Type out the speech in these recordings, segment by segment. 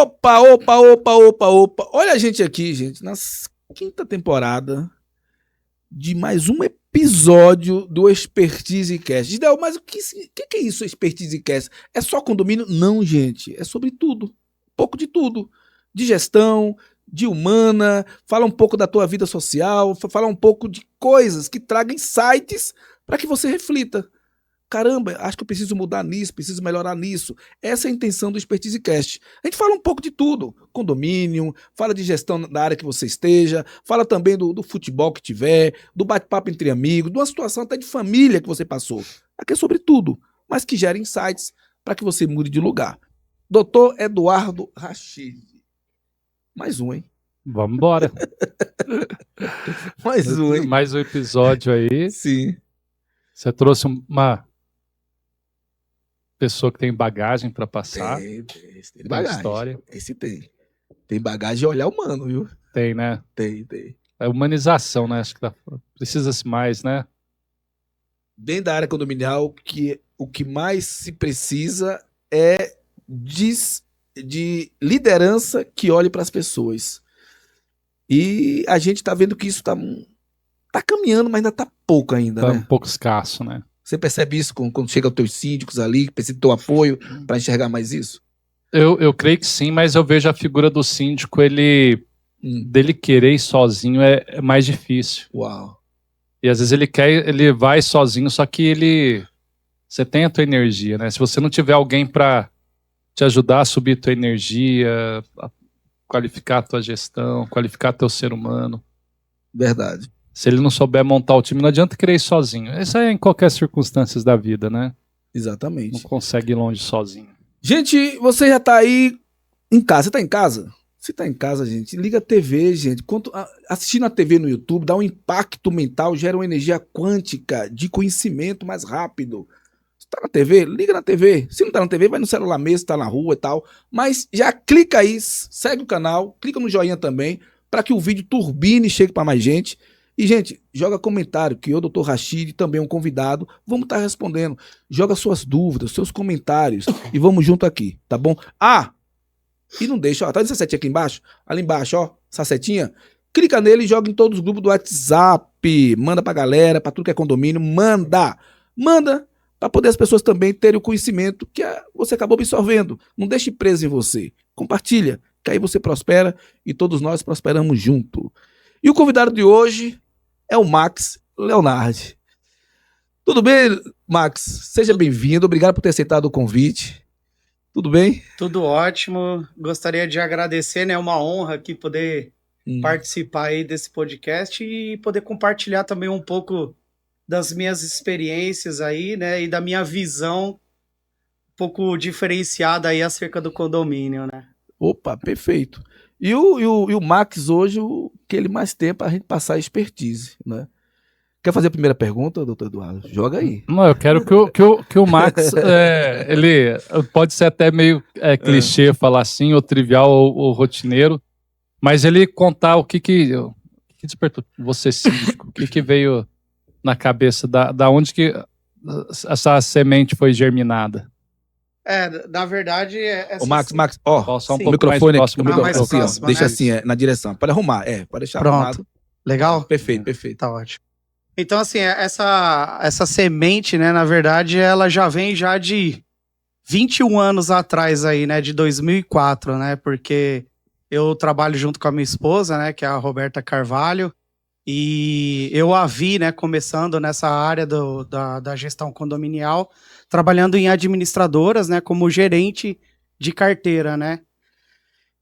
Opa, opa, opa, opa, opa. Olha a gente aqui, gente, na quinta temporada de mais um episódio do Expertise Cast. Gidel, mas o que é isso, Expertise Cast? É só condomínio? Não, gente. É sobre tudo. Um pouco de tudo. De gestão, de humana, fala um pouco da tua vida social, fala um pouco de coisas que tragam insights para que você reflita. Caramba, acho que eu preciso mudar nisso, preciso melhorar nisso. Essa é a intenção do Expertise Cast. A gente fala um pouco de tudo. Condomínio, fala de gestão da área que você esteja, fala também do futebol que tiver, do bate-papo entre amigos, de uma situação até de família que você passou. Aqui é sobre tudo, mas que gera insights para que você mude de lugar. Dr. Eduardo Rachid. Mais um, hein? Vamos embora. Mais um, hein? Mais um episódio aí. Sim. Você trouxe uma pessoa que tem bagagem para passar. Tem bagagem. História. Esse tem. Tem bagagem de olhar humano, viu? Tem, né? Tem. É humanização, né? Acho que precisa-se mais, né? Dentro da área condominial, o que mais se precisa é de liderança que olhe para as pessoas. E a gente está vendo que isso está caminhando, mas ainda está pouco ainda, Tá né? um pouco escasso, né? Você percebe isso quando chega aos teus síndicos ali, que precisa do teu apoio para enxergar mais isso? Eu creio que sim, mas eu vejo a figura do síndico, dele querer ir sozinho é mais difícil. Uau. E às vezes ele vai sozinho, só que você tem a tua energia, né? Se você não tiver alguém para te ajudar a subir tua energia, a qualificar a tua gestão, qualificar teu ser humano. Verdade. Se ele não souber montar o time, não adianta querer ir sozinho. Isso é em qualquer circunstância da vida, né? Exatamente. Não consegue ir longe sozinho. Gente, você já tá aí em casa. Você tá em casa? Se tá em casa, gente, liga a TV, gente. Assistindo a TV no YouTube dá um impacto mental, gera uma energia quântica de conhecimento mais rápido. Se tá na TV, liga na TV. Se não tá na TV, vai no celular mesmo, tá na rua e tal. Mas já clica aí, segue o canal, clica no joinha também, para que o vídeo turbine e chegue para mais gente. E, gente, joga comentário, que eu, Dr. Rachid, também um convidado, vamos estar respondendo. Joga suas dúvidas, seus comentários e vamos junto aqui, tá bom? E não deixa, ó, tá essa setinha aqui embaixo? Ali embaixo, ó, essa setinha. Clica nele e joga em todos os grupos do WhatsApp. Manda pra galera, pra tudo que é condomínio, manda pra poder as pessoas também terem o conhecimento que você acabou absorvendo. Não deixe preso em você. Compartilha, que aí você prospera e todos nós prosperamos junto. E o convidado de hoje é o Max Leonardi. Tudo bem, Max? Seja bem-vindo. Obrigado por ter aceitado o convite. Tudo bem? Tudo ótimo. Gostaria de agradecer, né? É uma honra aqui poder participar aí desse podcast e poder compartilhar também um pouco das minhas experiências aí, né? E da minha visão um pouco diferenciada aí acerca do condomínio, né? Opa, perfeito. E o Max hoje, o que ele mais tem é para a gente passar a expertise, né? Quer fazer a primeira pergunta, doutor Eduardo? Joga aí. Não, eu quero que o Max, ele pode ser até meio clichê falar assim, ou trivial, ou rotineiro, mas ele contar o que despertou você síndico, o que veio na cabeça, da onde que essa semente foi germinada. Na verdade... Ô, Max, ó, só um o pouco microfone mais aqui, próximo, assim, próximo, ó, deixa né? assim, na direção. Pode arrumar, pode deixar arrumado. Pronto. Legal? Perfeito. Tá ótimo. Então, assim, essa semente, né, na verdade, ela já vem já de 21 anos atrás aí, né, de 2004, né, porque eu trabalho junto com a minha esposa, né, que é a Roberta Carvalho, e eu a vi, né, começando nessa área da gestão condominial, trabalhando em administradoras, né, como gerente de carteira, né.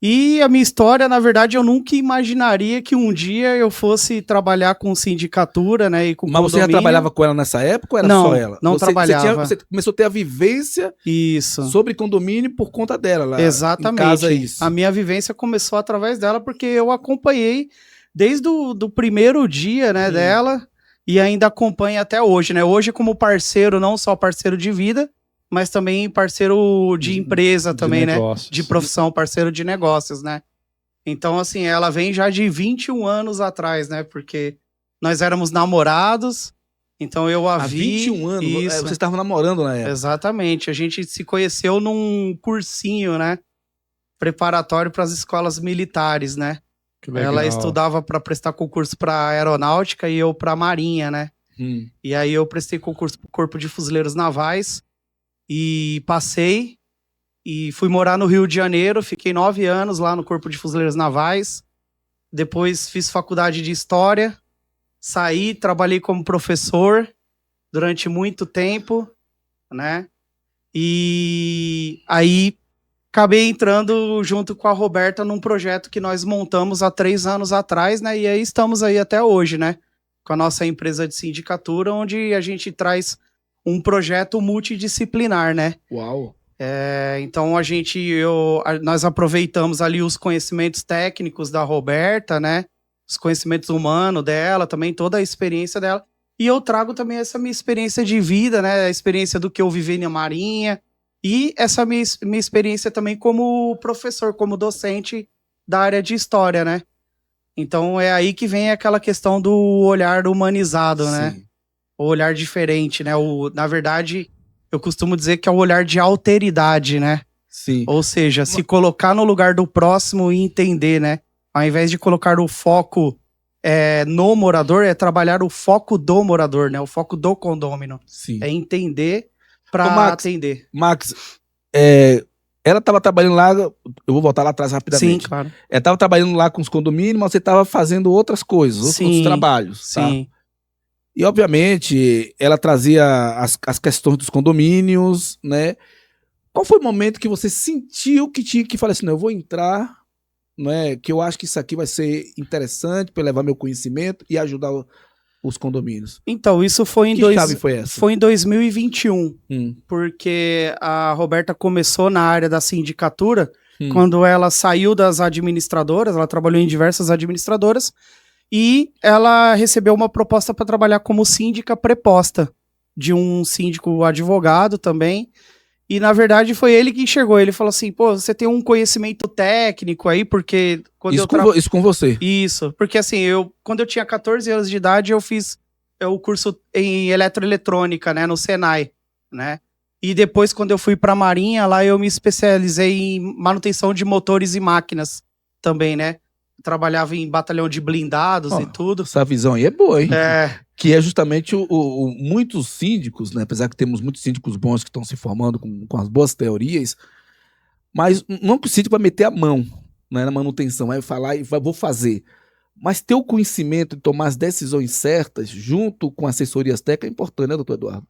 E a minha história, na verdade, eu nunca imaginaria que um dia eu fosse trabalhar com sindicatura, né, e com Mas você já trabalhava com ela nessa época ou era Não, só ela? não trabalhava. Você começou a ter a vivência Isso. sobre condomínio por conta dela lá Exatamente. em casa, isso. A minha vivência começou através dela porque eu acompanhei desde o primeiro dia, né, dela e ainda acompanho até hoje, né? Hoje como parceiro, não só parceiro de vida, mas também parceiro de empresa também, né? De profissão, parceiro de negócios, né? Então, assim, ela vem já de 21 anos atrás, né? Porque nós éramos namorados, então eu a vi... Há 21 anos? Isso. Vocês estavam namorando na época? Exatamente. A gente se conheceu num cursinho, né? preparatório para as escolas militares, né? Que legal. Ela estudava para prestar concurso para aeronáutica e eu para marinha, né? E aí eu prestei concurso pro Corpo de Fuzileiros Navais e passei e fui morar no Rio de Janeiro, fiquei 9 anos lá no Corpo de Fuzileiros Navais, depois fiz faculdade de História, saí, trabalhei como professor durante muito tempo, né? E aí acabei entrando junto com a Roberta num projeto que nós montamos há 3 anos atrás, né? E aí estamos aí até hoje, né? Com a nossa empresa de sindicatura, onde a gente traz um projeto multidisciplinar, né? Uau! Então nós aproveitamos ali os conhecimentos técnicos da Roberta, né? Os conhecimentos humanos dela, também toda a experiência dela. E eu trago também essa minha experiência de vida, né? A experiência do que eu vivi na Marinha. E essa minha experiência também como professor, como docente da área de História, né? Então é aí que vem aquela questão do olhar humanizado, né? O olhar diferente, né? Na verdade, eu costumo dizer que é o olhar de alteridade, né? Sim. Ou seja, se colocar no lugar do próximo e entender, né? Ao invés de colocar o foco no morador, é trabalhar o foco do morador, né? O foco do condômino. Sim. É entender para atender. Max, ela estava trabalhando lá, eu vou voltar lá atrás rapidamente. Sim, claro. Ela estava trabalhando lá com os condomínios, mas você estava fazendo outras coisas, outros trabalhos. Sim. Tá? E, obviamente, ela trazia as questões dos condomínios, né? Qual foi o momento que você sentiu que tinha que falar assim, não, eu vou entrar, né? Que eu acho que isso aqui vai ser interessante para levar meu conhecimento e ajudar os condomínios? Então, isso foi Que chave foi essa? Foi em 2021, porque a Roberta começou na área da sindicatura, quando ela saiu das administradoras, ela trabalhou em diversas administradoras, e ela recebeu uma proposta para trabalhar como síndica preposta, de um síndico advogado também, e na verdade foi ele que enxergou, ele falou assim, pô, você tem um conhecimento técnico aí, porque... Isso com você? Isso, porque assim, quando eu tinha 14 anos de idade, eu fiz o curso em eletroeletrônica, né, no Senai, né, e depois quando eu fui pra Marinha, lá eu me especializei em manutenção de motores e máquinas também, né, trabalhava em batalhão de blindados e tudo. Essa visão aí é boa, hein? Que é justamente muitos síndicos, né, apesar que temos muitos síndicos bons que estão se formando com as boas teorias, mas não que o síndico vai meter a mão, né, na manutenção, vai falar e vou fazer. Mas ter o conhecimento de tomar as decisões certas junto com assessorias técnicas é importante, né, doutor Eduardo?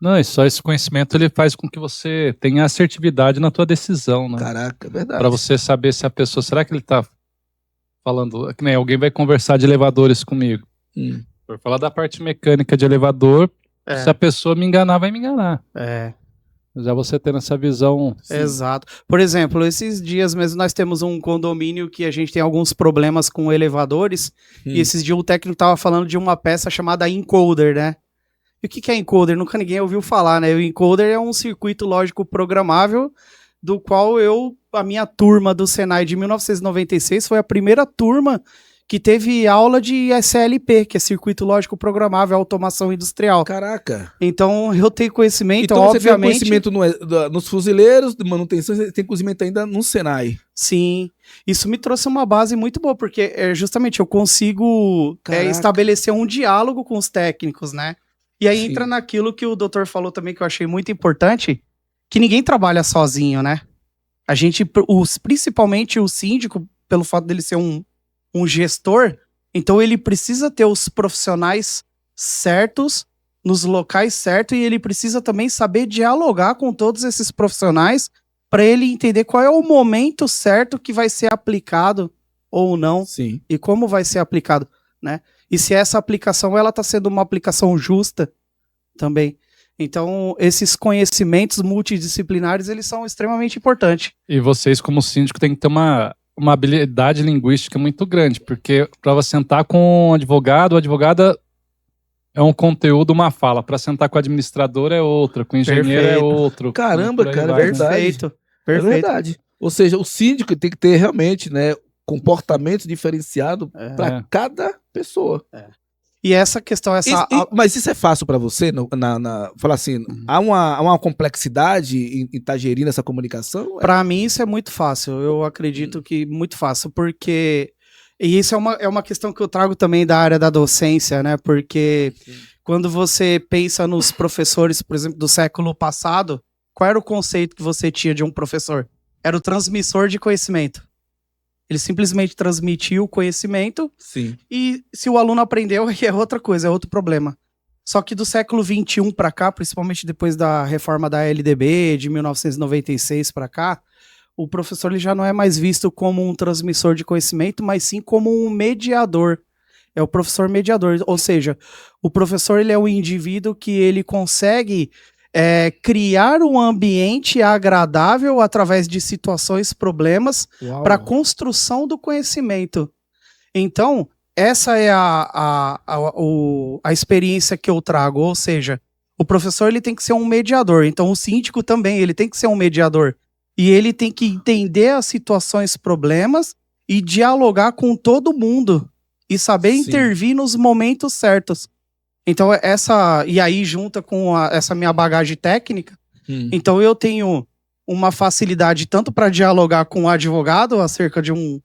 Não, e só esse conhecimento ele faz com que você tenha assertividade na tua decisão, né? Caraca, é verdade. Para você saber se a pessoa, será que ele tá falando, que nem alguém vai conversar de elevadores comigo. Por falar da parte mecânica de elevador, se a pessoa me enganar, vai me enganar. Já você tendo essa visão... Exato. Por exemplo, esses dias mesmo nós temos um condomínio que a gente tem alguns problemas com elevadores, e esses dias o técnico tava falando de uma peça chamada encoder, né? E o que é encoder? Nunca ninguém ouviu falar, né? O encoder é um circuito lógico programável, do qual a minha turma do Senai de 1996 foi a primeira turma que teve aula de SLP, que é Circuito Lógico Programável, Automação Industrial. Caraca! Então, eu tenho conhecimento, então obviamente... Você tem conhecimento nos fuzileiros, de manutenção, você tem conhecimento ainda no Senai. Sim. Isso me trouxe uma base muito boa, porque justamente eu consigo estabelecer um diálogo com os técnicos, né? E aí entra naquilo que o doutor falou também, que eu achei muito importante, que ninguém trabalha sozinho, né? A gente, principalmente o síndico, pelo fato dele ser um gestor, então ele precisa ter os profissionais certos, nos locais certos, e ele precisa também saber dialogar com todos esses profissionais para ele entender qual é o momento certo que vai ser aplicado ou não, e como vai ser aplicado, né? E se essa aplicação ela está sendo uma aplicação justa também. Então, esses conhecimentos multidisciplinares, eles são extremamente importantes. E vocês, como síndico, têm que ter uma habilidade linguística muito grande, porque para você sentar com um advogado, a advogada é um conteúdo, uma fala. Para sentar com o administrador é outra, com o engenheiro é outro. Caramba, cara, é verdade. Perfeito. É verdade. Ou seja, o síndico tem que ter realmente, né, comportamento diferenciado para cada pessoa. E essa questão, mas isso é fácil para você? Falar assim, há uma complexidade em estar gerindo essa comunicação? Para mim isso é muito fácil, eu acredito que muito fácil, porque... E isso é uma questão que eu trago também da área da docência, né? Porque quando você pensa nos professores, por exemplo, do século passado, qual era o conceito que você tinha de um professor? Era o transmissor de conhecimento. Ele simplesmente transmitia o conhecimento. Sim. E se o aluno aprendeu, aí é outra coisa, é outro problema. Só que do século XXI para cá, principalmente depois da reforma da LDB, de 1996 para cá, o professor ele já não é mais visto como um transmissor de conhecimento, mas sim como um mediador. É o professor mediador. Ou seja, o professor ele é um indivíduo que ele consegue criar um ambiente agradável através de situações, problemas, para a construção do conhecimento. Então, essa é a experiência que eu trago. Ou seja, o professor ele tem que ser um mediador. Então, o síndico também ele tem que ser um mediador. E ele tem que entender as situações, problemas e dialogar com todo mundo. E saber intervir nos momentos certos. Então, e aí junta com essa minha bagagem técnica, então eu tenho uma facilidade tanto para dialogar com o advogado acerca de um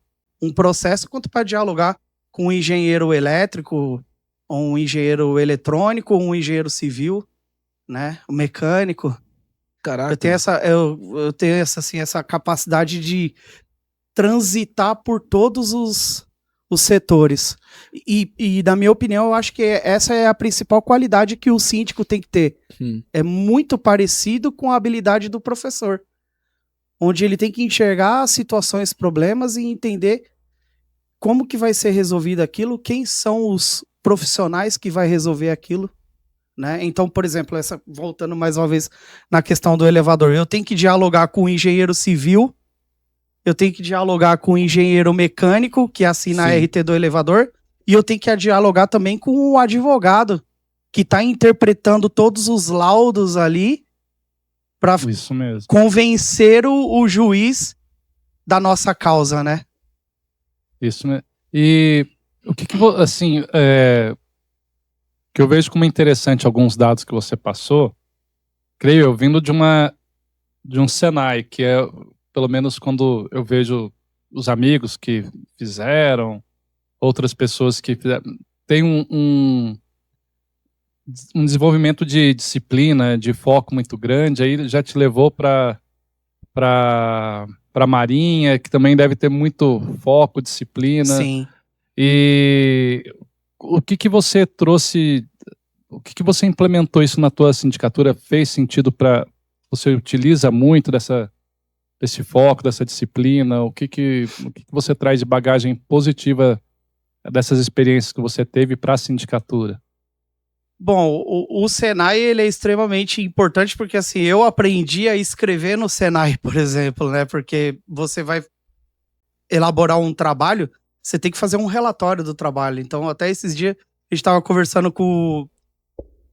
processo, quanto para dialogar com um engenheiro elétrico, um engenheiro eletrônico, um engenheiro civil, né, um mecânico. Caraca. Eu tenho essa capacidade de transitar por todos os setores. E, na minha opinião, eu acho que essa é a principal qualidade que o síndico tem que ter. É muito parecido com a habilidade do professor, onde ele tem que enxergar situações, problemas e entender como que vai ser resolvido aquilo, quem são os profissionais que vai resolver aquilo, né? Então, por exemplo, voltando mais uma vez na questão do elevador, eu tenho que dialogar com o engenheiro civil, eu tenho que dialogar com o engenheiro mecânico, que assina a RT do elevador, e eu tenho que dialogar também com o advogado, que está interpretando todos os laudos ali para convencer o juiz da nossa causa, né? Isso mesmo. E o que assim, que eu vejo como interessante alguns dados que você passou, creio eu, vindo de um Senai, que é... Pelo menos quando eu vejo os amigos que fizeram, outras pessoas que fizeram, tem um desenvolvimento de disciplina, de foco muito grande, aí já te levou para a Marinha, que também deve ter muito foco, disciplina. Sim. E o que você trouxe, o que você implementou isso na tua sindicatura? Fez sentido para... Você utiliza muito desse foco, dessa disciplina? O que você traz de bagagem positiva dessas experiências que você teve para a sindicatura? Bom, o Senai ele é extremamente importante porque assim, eu aprendi a escrever no Senai, por exemplo, né? Porque você vai elaborar um trabalho, você tem que fazer um relatório do trabalho. Então, até esses dias, a gente estava conversando com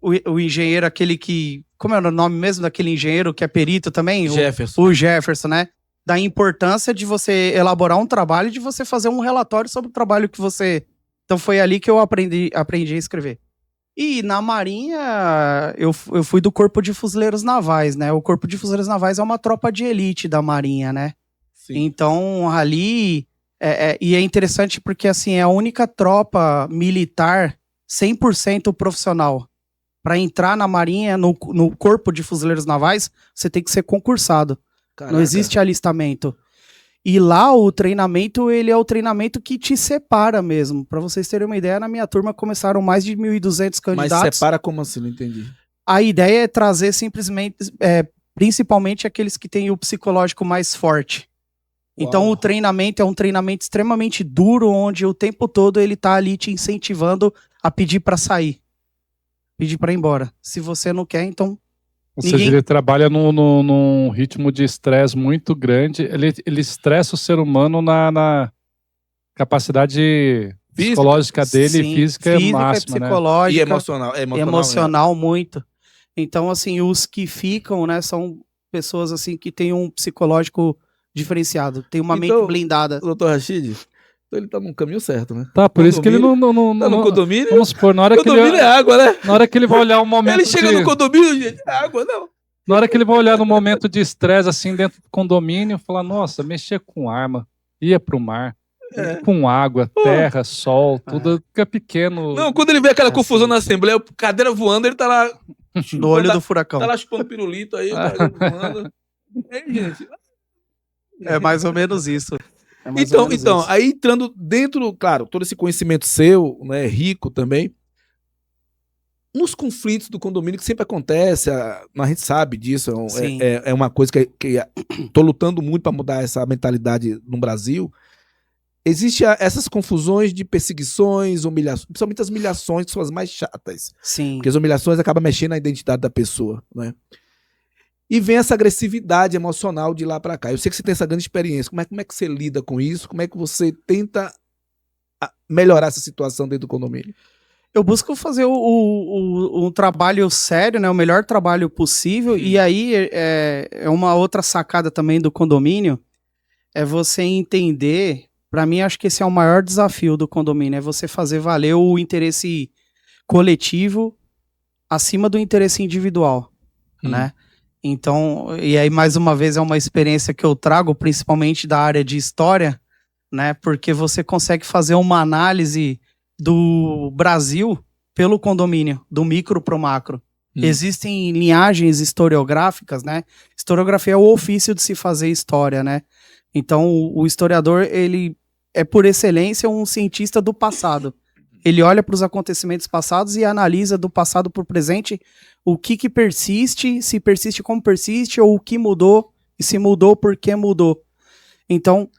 o engenheiro, aquele que... Como é o nome mesmo daquele engenheiro que é perito também? Jefferson. O Jefferson, né? Da importância de você elaborar um trabalho e de você fazer um relatório sobre o trabalho que você... Então foi ali que eu aprendi a escrever. E na Marinha, eu fui do Corpo de Fuzileiros Navais, né? O Corpo de Fuzileiros Navais é uma tropa de elite da Marinha, né? Sim. Então ali... e é interessante porque assim, é a única tropa militar 100% profissional. Para entrar na Marinha, no Corpo de Fuzileiros Navais, você tem que ser concursado. Caraca. Não existe alistamento. E lá o treinamento, ele é o treinamento que te separa mesmo. Para vocês terem uma ideia, na minha turma começaram mais de 1.200 candidatos. Mas separa como assim? Não entendi. A ideia é trazer simplesmente, principalmente aqueles que têm o psicológico mais forte. Uau. Então o treinamento é um treinamento extremamente duro, onde o tempo todo ele tá ali te incentivando a pedir para sair. Pedir para ir embora. Se você não quer, então... Ou seja, ele trabalha num ritmo de estresse muito grande. Ele estressa o ser humano na capacidade psicológica dele, sim, física máxima, psicológica, né? E emocional. Emocional muito. Então, assim, os que ficam, né, são pessoas assim que têm um psicológico diferenciado, tem uma mente blindada. Doutor Rachid, Então ele tá no caminho certo, né? Tá, por isso que ele não Tá no condomínio? vamos supor, na hora que Condomínio ele... é água, né? Na hora que ele vai olhar um momento Ele chega no condomínio, gente, é água, não. Na hora que ele vai olhar no momento de estresse, assim, dentro do condomínio, falar, nossa, mexer com arma, ia pro mar, com água, terra, sol, tudo fica pequeno. Não, quando ele vê aquela confusão assim. na Assembleia, cadeira voando, ele tá lá... No olho do furacão. Tá lá chupando pirulito aí, cadeira voando. Gente... É mais ou menos isso. Então, aí entrando dentro, claro, todo esse conhecimento seu, né, rico também, nos conflitos do condomínio que sempre acontece, a gente sabe disso, é uma coisa que tô lutando muito para mudar essa mentalidade no Brasil. Existem essas confusões de perseguições, humilhações, principalmente as humilhações que são as mais chatas. Sim. Porque as humilhações acabam mexendo na identidade da pessoa, né? E vem essa agressividade emocional de lá para cá. Eu sei que você tem essa grande experiência. Como é que você lida com isso? Como é que você tenta melhorar essa situação dentro do condomínio? Eu busco fazer um trabalho sério, né? O melhor trabalho possível. E aí é uma outra sacada também do condomínio. É você entender. Para mim, acho que esse é o maior desafio do condomínio. É você fazer valer o interesse coletivo acima do interesse individual, né? Então, e aí mais uma vez é uma experiência que eu trago, principalmente da área de história, né? Porque você consegue fazer uma análise do Brasil pelo condomínio, do micro pro macro. Existem linhagens historiográficas, né? Historiografia é o ofício de se fazer história, né? Então, o historiador, ele é por excelência um cientista do passado. Ele olha para os acontecimentos passados e analisa do passado para o presente o que persiste, se persiste como persiste, ou o que mudou, e se mudou, por que mudou. Então,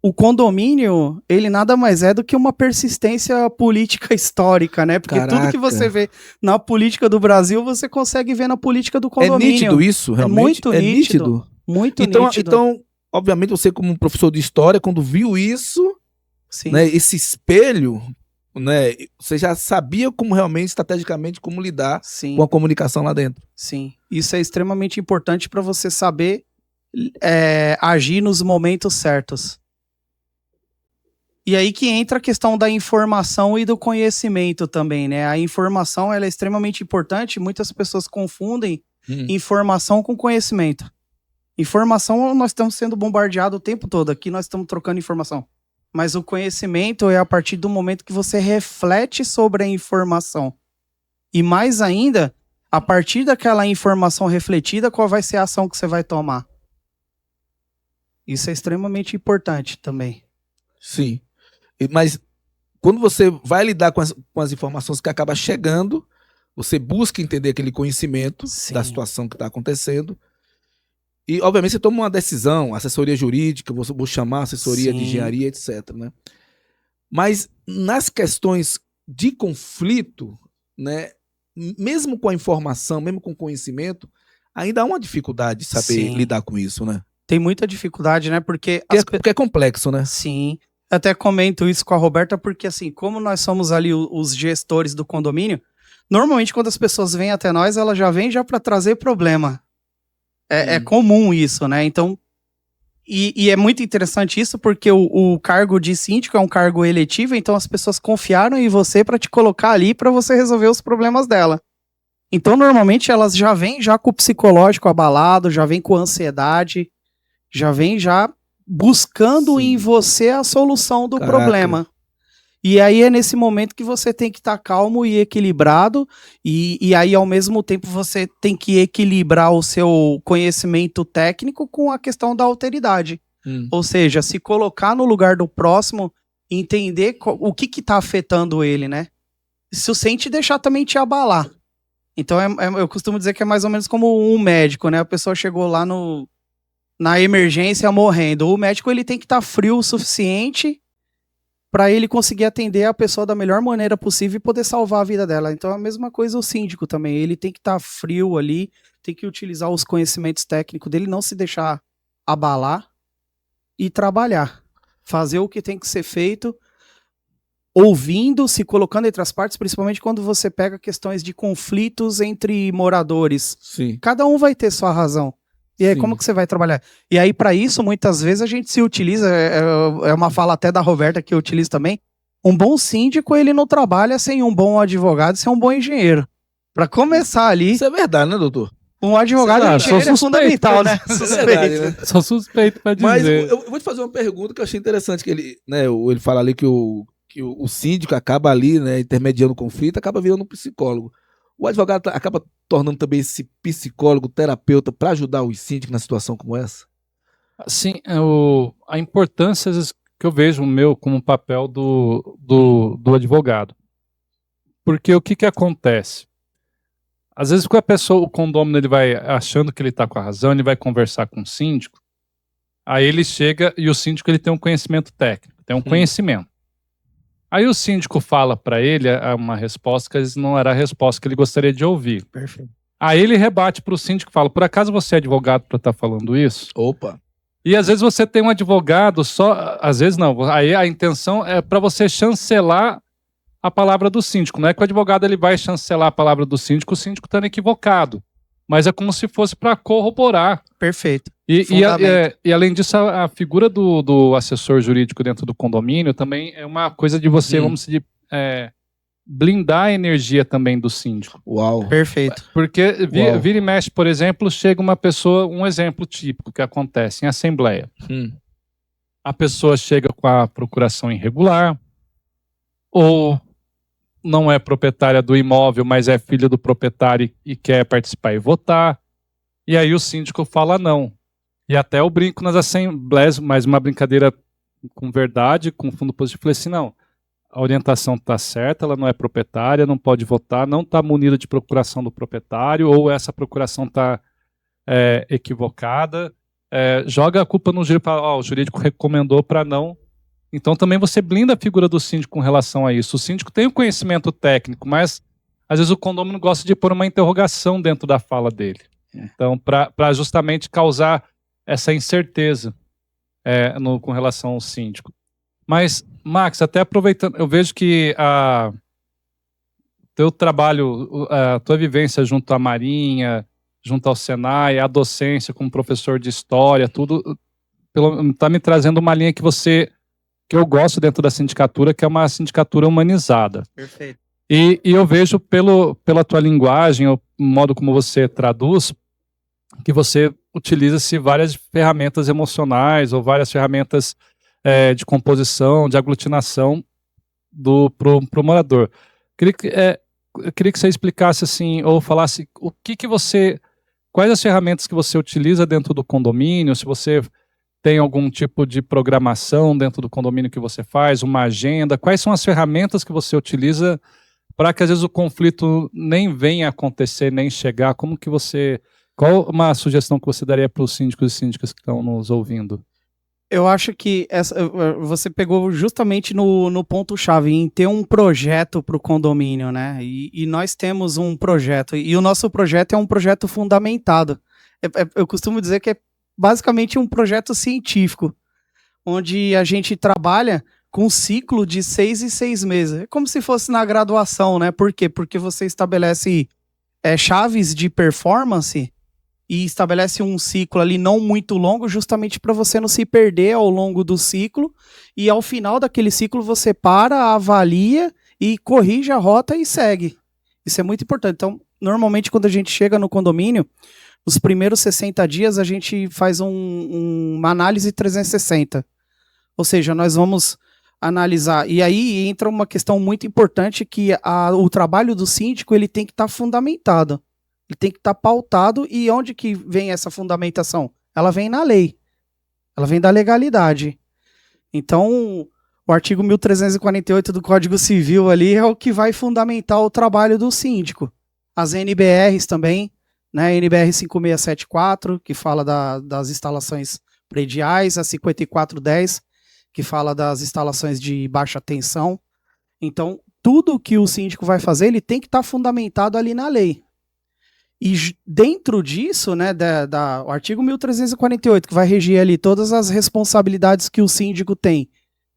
o condomínio, ele nada mais é do que uma persistência política histórica, né? Porque tudo que você vê na política do Brasil, você consegue ver na política do condomínio. É nítido isso, realmente? Muito nítido. Muito nítido. Então, obviamente, você como professor de história, quando viu isso, Sim. né, esse espelho... Né? Você já sabia como realmente, estrategicamente, como lidar com a comunicação lá dentro. Sim, isso é extremamente importante para você saber agir nos momentos certos. E aí que entra a questão da informação e do conhecimento também, né? A informação, ela é extremamente importante, muitas pessoas confundem informação com conhecimento. Informação, nós estamos sendo bombardeados o tempo todo, aqui nós estamos trocando informação. Mas o conhecimento é a partir do momento que você reflete sobre a informação. E mais ainda, a partir daquela informação refletida, qual vai ser a ação que você vai tomar. Isso é extremamente importante também. Sim. Mas quando você vai lidar com as informações que acabam chegando, você busca entender aquele conhecimento da situação que está acontecendo. E, obviamente, você toma uma decisão, assessoria jurídica, vou chamar assessoria de engenharia, etc. Né? Mas nas questões de conflito, né, mesmo com a informação, mesmo com o conhecimento, ainda há uma dificuldade de saber lidar com isso, né? Tem muita dificuldade, né? Porque é complexo, né? Sim. Até comento isso com a Roberta, porque assim, como nós somos ali os gestores do condomínio, normalmente quando as pessoas vêm até nós, elas já vêm para trazer problema. É comum isso, né? Então, e é muito interessante isso, porque o cargo de síndico é um cargo eletivo, então as pessoas confiaram em você para te colocar ali para você resolver os problemas dela. Então, normalmente, elas já vêm já com o psicológico abalado, já vêm com ansiedade, já vêm já buscando em você a solução do problema. E aí é nesse momento que você tem que estar calmo e equilibrado, e aí ao mesmo tempo você tem que equilibrar o seu conhecimento técnico com a questão da alteridade. Ou seja, se colocar no lugar do próximo, entender o que está afetando ele, né? Se o sente deixar também te abalar. Então eu costumo dizer que é mais ou menos como um médico, né? A pessoa chegou lá na emergência morrendo. O médico ele tem que estar frio o suficiente para ele conseguir atender a pessoa da melhor maneira possível e poder salvar a vida dela. Então é a mesma coisa o síndico também. Ele tem que estar frio ali, tem que utilizar os conhecimentos técnicos dele, não se deixar abalar e trabalhar. Fazer o que tem que ser feito, ouvindo, se colocando entre as partes, principalmente quando você pega questões de conflitos entre moradores. Sim. Cada um vai ter sua razão. E aí, Sim. como que você vai trabalhar? E aí, para isso, muitas vezes a gente se utiliza, é uma fala até da Roberta que eu utilizo também, um bom síndico, ele não trabalha sem um bom advogado, sem um bom engenheiro. Para começar ali, Isso é verdade, né, doutor? um advogado e um engenheiro é fundamental, né? Isso é verdade, né? Sou suspeito pra Mas dizer. eu vou te fazer uma pergunta que eu achei interessante, que ele, né, ele fala ali que o síndico acaba ali, né, intermediando o conflito, acaba virando um psicólogo. O advogado acaba tornando também esse psicólogo, terapeuta, para ajudar os síndicos na situação como essa? Sim, a importância às vezes, que eu vejo o meu como papel do advogado. Porque o que acontece? Às vezes quando o condômino, ele vai achando que ele está com a razão, ele vai conversar com o síndico, aí ele chega e o síndico ele tem um conhecimento técnico, tem um conhecimento. Aí o síndico fala para ele uma resposta que às vezes não era a resposta que ele gostaria de ouvir. Perfeito. Aí ele rebate para o síndico e fala, por acaso você é advogado para estar falando isso? Opa! E às vezes você tem um advogado só, às vezes não, aí a intenção é para você chancelar a palavra do síndico. Não é que o advogado ele vai chancelar a palavra do síndico, o síndico está equivocado. Mas é como se fosse para corroborar. Perfeito. E além disso, a figura do assessor jurídico dentro do condomínio também é uma coisa de você, vamos dizer, blindar a energia também do síndico. Uau! Perfeito. Porque vira e mexe, por exemplo, chega uma pessoa, um exemplo típico que acontece em assembleia. A pessoa chega com a procuração irregular, ou não é proprietária do imóvel, mas é filha do proprietário e quer participar e votar. E aí o síndico fala não. E até eu brinco nas assembleias, mas uma brincadeira com verdade, com fundo positivo. Falei assim, não, a orientação está certa, ela não é proprietária, não pode votar, não está munida de procuração do proprietário, ou essa procuração está equivocada. Joga a culpa no jurídico, o jurídico recomendou para não. Então também você blinda a figura do síndico com relação a isso. O síndico tem o conhecimento técnico, mas às vezes o condômino gosta de pôr uma interrogação dentro da fala dele. Então, para justamente causar essa incerteza com relação ao síndico. Mas, Max, até aproveitando, eu vejo que teu trabalho, a tua vivência junto à Marinha, junto ao Senai, a docência como professor de história, tudo está me trazendo uma linha que eu gosto dentro da sindicatura, que é uma sindicatura humanizada. Perfeito. E eu vejo pela tua linguagem, o modo como você traduz, que você utiliza-se várias ferramentas emocionais ou várias ferramentas de composição, de aglutinação pro morador. Eu queria que você explicasse assim, ou falasse quais as ferramentas que você utiliza dentro do condomínio, se você tem algum tipo de programação dentro do condomínio que você faz, uma agenda, quais são as ferramentas que você utiliza para que às vezes o conflito nem venha acontecer, nem chegar, qual uma sugestão que você daria para os síndicos e síndicas que estão nos ouvindo? Eu acho que você pegou justamente no ponto-chave, em ter um projeto para o condomínio, né? E nós temos um projeto, e o nosso projeto é um projeto fundamentado. Eu costumo dizer que é basicamente um projeto científico, onde a gente trabalha com um ciclo de 6 em 6 meses. É como se fosse na graduação, né? Por quê? Porque você estabelece chaves de performance e estabelece um ciclo ali não muito longo, justamente para você não se perder ao longo do ciclo, e ao final daquele ciclo você avalia e corrige a rota e segue. Isso é muito importante. Então, normalmente quando a gente chega no condomínio, os primeiros 60 dias a gente faz uma análise 360. Ou seja, nós vamos analisar. E aí entra uma questão muito importante, que o trabalho do síndico ele tem que estar fundamentado. Ele tem que estar pautado. E onde que vem essa fundamentação? Ela vem na lei. Ela vem da legalidade. Então, o artigo 1348 do Código Civil ali é o que vai fundamentar o trabalho do síndico. As NBRs também, né? NBR 5674, que fala das instalações prediais, a 5410, que fala das instalações de baixa tensão. Então, tudo que o síndico vai fazer, ele tem que estar fundamentado ali na lei. E dentro disso, né, o artigo 1348, que vai regir ali todas as responsabilidades que o síndico tem,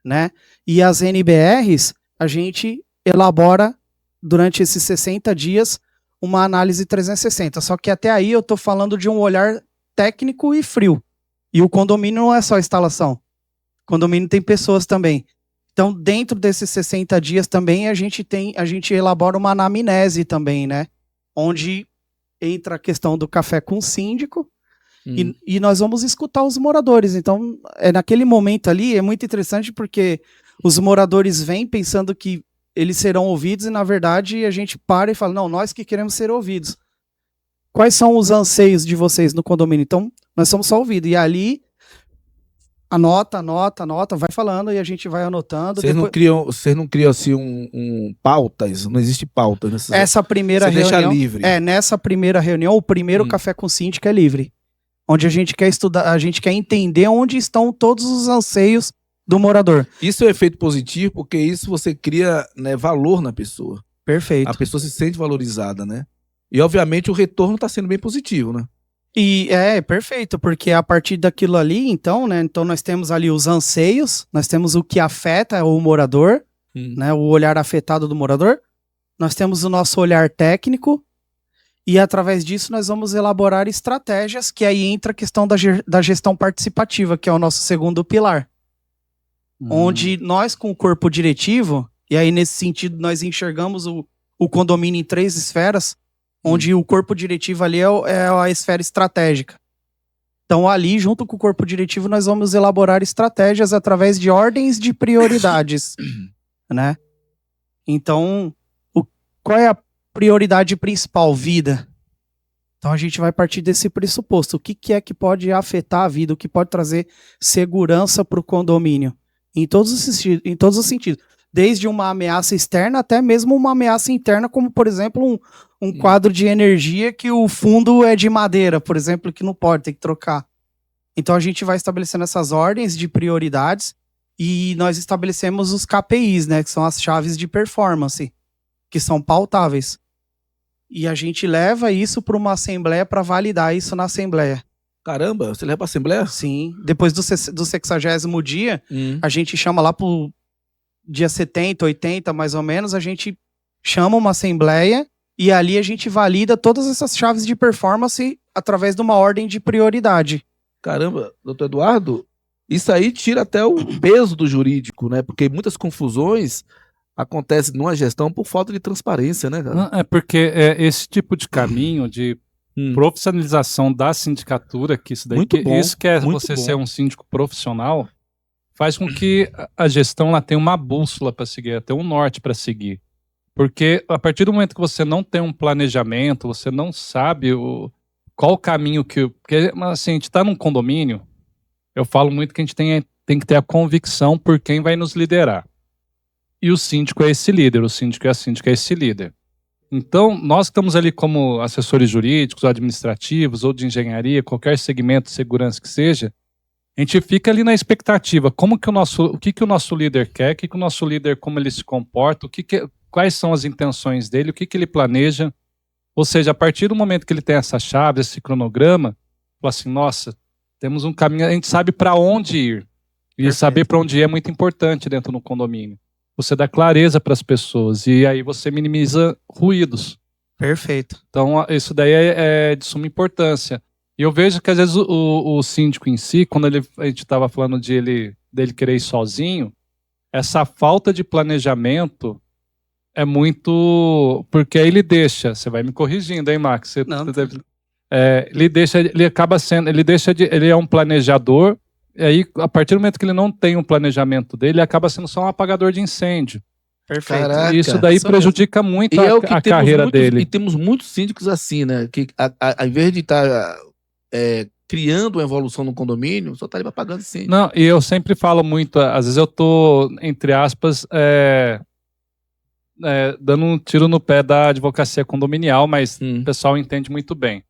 né? E as NBRs, a gente elabora durante esses 60 dias uma análise 360. Só que até aí eu estou falando de um olhar técnico e frio. E o condomínio não é só instalação. O condomínio tem pessoas também. Então, dentro desses 60 dias também, a gente elabora uma anamnese também, né? Onde entra a questão do café com o síndico e nós vamos escutar os moradores. Então, naquele momento ali, é muito interessante porque os moradores vêm pensando que eles serão ouvidos e, na verdade, a gente para e fala, não, nós que queremos ser ouvidos. Quais são os anseios de vocês no condomínio? Então, nós somos só ouvidos. E ali, anota, vai falando e a gente vai anotando. Vocês não criam assim pautas? Não existe pauta nessas. Essa primeira reunião. Deixa livre. Nessa primeira reunião, o primeiro café com síndico é livre. Onde a gente quer estudar, a gente quer entender onde estão todos os anseios do morador. Isso é um efeito positivo, porque isso você cria, né, valor na pessoa. Perfeito. A pessoa se sente valorizada, né? E, obviamente, o retorno está sendo bem positivo, né? E perfeito, porque a partir daquilo ali, então, né? Então nós temos ali os anseios, nós temos o que afeta o morador, né? O olhar afetado do morador. Nós temos o nosso olhar técnico. E através disso nós vamos elaborar estratégias, que aí entra a questão da gestão participativa, que é o nosso segundo pilar. Onde nós, com o corpo diretivo, e aí nesse sentido nós enxergamos o condomínio em 3 esferas, onde o corpo diretivo ali é a esfera estratégica. Então ali, junto com o corpo diretivo, nós vamos elaborar estratégias através de ordens de prioridades, né? Então, qual é a prioridade principal? Vida. Então a gente vai partir desse pressuposto. O que é que pode afetar a vida? O que pode trazer segurança para o condomínio? Em todos os sentidos. Desde uma ameaça externa até mesmo uma ameaça interna, como, por exemplo, um quadro de energia que o fundo é de madeira, por exemplo, que não pode, tem que trocar. Então a gente vai estabelecendo essas ordens de prioridades e nós estabelecemos os KPIs, né, que são as chaves de performance, que são pautáveis. E a gente leva isso para uma assembleia para validar isso na assembleia. Caramba, você leva para a assembleia? Sim. Depois do 60º dia, a gente chama lá pro dia 70, 80, mais ou menos, a gente chama uma assembleia e ali a gente valida todas essas chaves de performance através de uma ordem de prioridade. Caramba, doutor Eduardo, isso aí tira até o peso do jurídico, né? Porque muitas confusões acontecem numa gestão por falta de transparência, né, cara? Não, é porque esse tipo de caminho de profissionalização da sindicatura, que isso daí, isso que é você ser um síndico profissional, faz com que a gestão lá tenha uma bússola para seguir, tenha um norte para seguir. Porque a partir do momento que você não tem um planejamento, você não sabe qual o caminho que... Porque assim, a gente está num condomínio, eu falo muito que a gente tem que ter a convicção por quem vai nos liderar. E o síndico é esse líder, o síndico e a síndica é esse líder. Então, nós estamos ali como assessores jurídicos, ou administrativos, ou de engenharia, qualquer segmento de segurança que seja, a gente fica ali na expectativa, o que o nosso líder quer, o nosso líder, como ele se comporta, quais são as intenções dele, o que ele planeja. Ou seja, a partir do momento que ele tem essa chave, esse cronograma, fala assim, nossa, temos um caminho, a gente sabe para onde ir. E perfeito. Saber para onde ir é muito importante dentro do condomínio. Você dá clareza para as pessoas e aí você minimiza ruídos. Perfeito. Então, isso daí é de suma importância. E eu vejo que, às vezes, o síndico em si, quando a gente estava falando dele querer ir sozinho, essa falta de planejamento é muito... Porque aí ele deixa... Você vai me corrigindo, hein, Max? Ele é um planejador, e aí, a partir do momento que ele não tem um planejamento dele, ele acaba sendo só um apagador de incêndio. Perfeito. Caraca, e isso daí prejudica muito a carreira dele. E temos muitos síndicos assim, né? Que ao invés de estar criando uma evolução no condomínio, só está ali apagando incêndio. Não, e eu sempre falo muito, às vezes eu tô, entre aspas, dando um tiro no pé da advocacia condominial, mas o pessoal entende muito bem.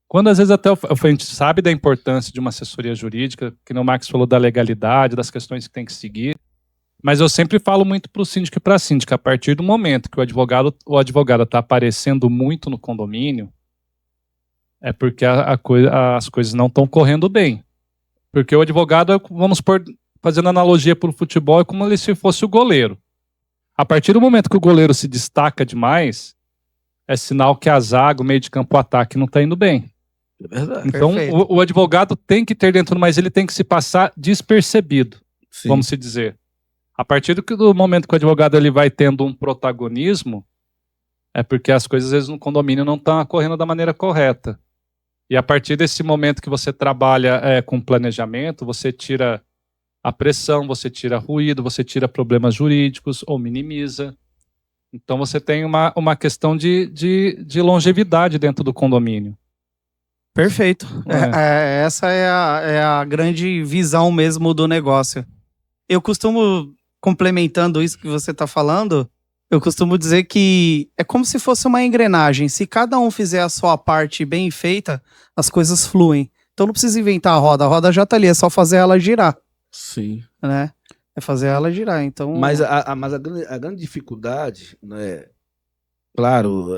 Quando às vezes até a gente sabe da importância de uma assessoria jurídica, que o Max falou da legalidade, das questões que tem que seguir, mas eu sempre falo muito para o síndico e para a síndica, a partir do momento que o advogado está aparecendo muito no condomínio, é porque as coisas não estão correndo bem. Porque o advogado, vamos fazendo analogia para o futebol, é como se fosse o goleiro. A partir do momento que o goleiro se destaca demais, é sinal que a zaga, o meio de campo, o ataque não está indo bem. É verdade. Então, o advogado tem que ter dentro, mas ele tem que se passar despercebido, Sim. vamos se dizer. A partir do momento que o advogado ele vai tendo um protagonismo, é porque as coisas, às vezes, no condomínio não estão ocorrendo da maneira correta. E a partir desse momento que você trabalha com planejamento, você tira a pressão, você tira ruído, você tira problemas jurídicos ou minimiza. Então você tem uma questão de longevidade dentro do condomínio. Perfeito. Essa é a grande visão mesmo do negócio. Eu costumo, complementando isso que você está falando, eu costumo dizer que é como se fosse uma engrenagem. Se cada um fizer a sua parte bem feita, as coisas fluem. Então não precisa inventar a roda já está ali, é só fazer ela girar. Sim. Né? É fazer ela girar. Então... Mas a grande dificuldade, né, claro,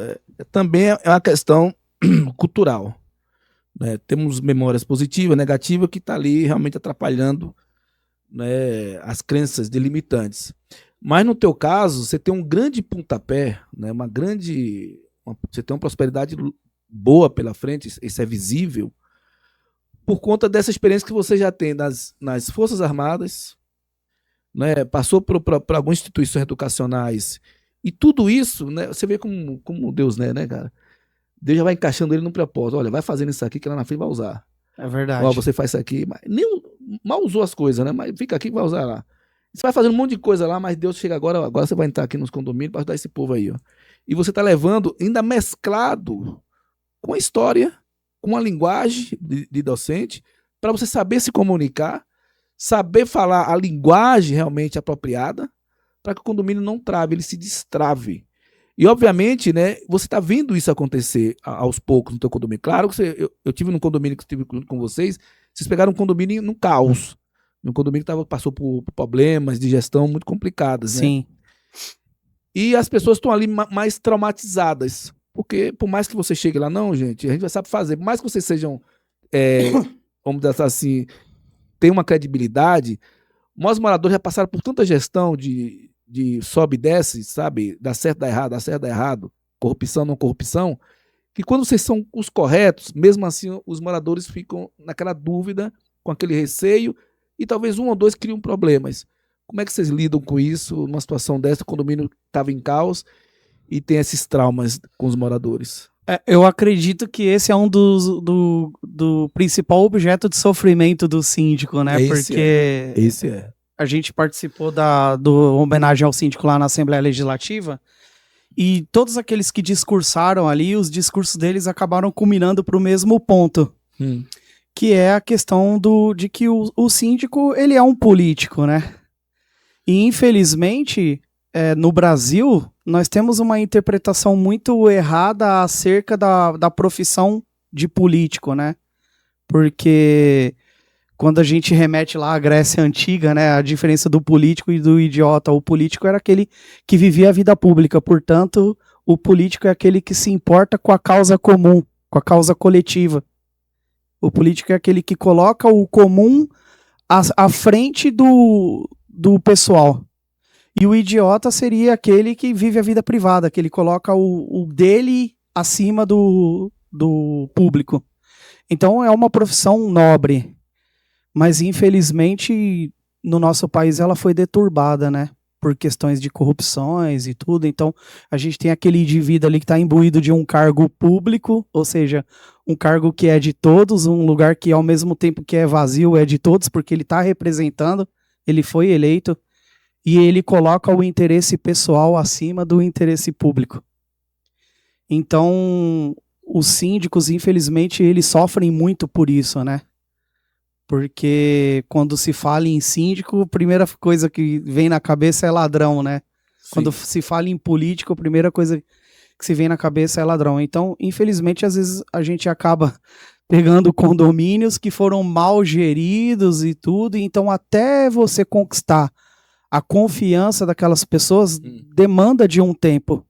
também é uma questão cultural. Né? Temos memórias positivas, negativas, que está ali realmente atrapalhando, né, as crenças delimitantes. Mas no teu caso, você tem um grande pontapé, né, você tem uma prosperidade boa pela frente, isso é visível, por conta dessa experiência que você já tem nas Forças Armadas, né, passou por algumas instituições educacionais, e tudo isso, né, você vê como Deus, né, cara? Deus já vai encaixando ele no propósito. Olha, vai fazendo isso aqui que lá na frente vai usar. É verdade. Ó, você faz isso aqui, mas mal usou as coisas, né? Mas fica aqui que vai usar lá. Você vai fazendo um monte de coisa lá, mas Deus chega agora você vai entrar aqui nos condomínios para ajudar esse povo aí, ó. E você tá levando, ainda mesclado com a história, com a linguagem de docente, para você saber se comunicar, saber falar a linguagem realmente apropriada, para que o condomínio não trave, ele se destrave. E, obviamente, né, você está vendo isso acontecer aos poucos no teu condomínio. Claro que eu tive num condomínio que estive com vocês pegaram um condomínio no caos. Um condomínio que passou por problemas de gestão muito complicadas. Sim. Né? E as pessoas estão ali mais traumatizadas. Porque, por mais que você chegue lá, não, gente, a gente vai saber fazer. Por mais que vocês sejam, vamos dizer assim, tenham uma credibilidade, nós moradores já passaram por tanta gestão de sobe e desce, sabe? Dá certo, dá errado, dá certo, dá errado, corrupção, não corrupção, que quando vocês são os corretos, mesmo assim os moradores ficam naquela dúvida, com aquele receio, e talvez um ou dois criam problemas. Como é que vocês lidam com isso, numa situação dessa, o condomínio estava em caos e tem esses traumas com os moradores? Eu acredito que esse é um do principal objeto de sofrimento do síndico, né? Esse é. A gente participou do homenagem ao síndico lá na Assembleia Legislativa e todos aqueles que discursaram ali, os discursos deles acabaram culminando para o mesmo ponto, que é a questão de que o síndico, ele é um político, né? E infelizmente, no Brasil, nós temos uma interpretação muito errada acerca da profissão de político, né? Porque... quando a gente remete lá à Grécia Antiga, né, a diferença do político e do idiota, o político era aquele que vivia a vida pública, portanto, o político é aquele que se importa com a causa comum, com a causa coletiva. O político é aquele que coloca o comum à frente do pessoal. E o idiota seria aquele que vive a vida privada, que ele coloca o dele acima do público. Então é uma profissão nobre. Mas, infelizmente, no nosso país ela foi deturbada, né? Por questões de corrupções e tudo. Então, a gente tem aquele indivíduo ali que está imbuído de um cargo público, ou seja, um cargo que é de todos, um lugar que, ao mesmo tempo que é vazio, é de todos, porque ele está representando, ele foi eleito, e ele coloca o interesse pessoal acima do interesse público. Então, os síndicos, infelizmente, eles sofrem muito por isso, né? Porque quando se fala em síndico, a primeira coisa que vem na cabeça é ladrão, né? Sim. Quando se fala em político, a primeira coisa que se vem na cabeça é ladrão. Então, infelizmente, às vezes a gente acaba pegando condomínios que foram mal geridos e tudo. Então, até você conquistar a confiança daquelas pessoas, demanda de um tempo.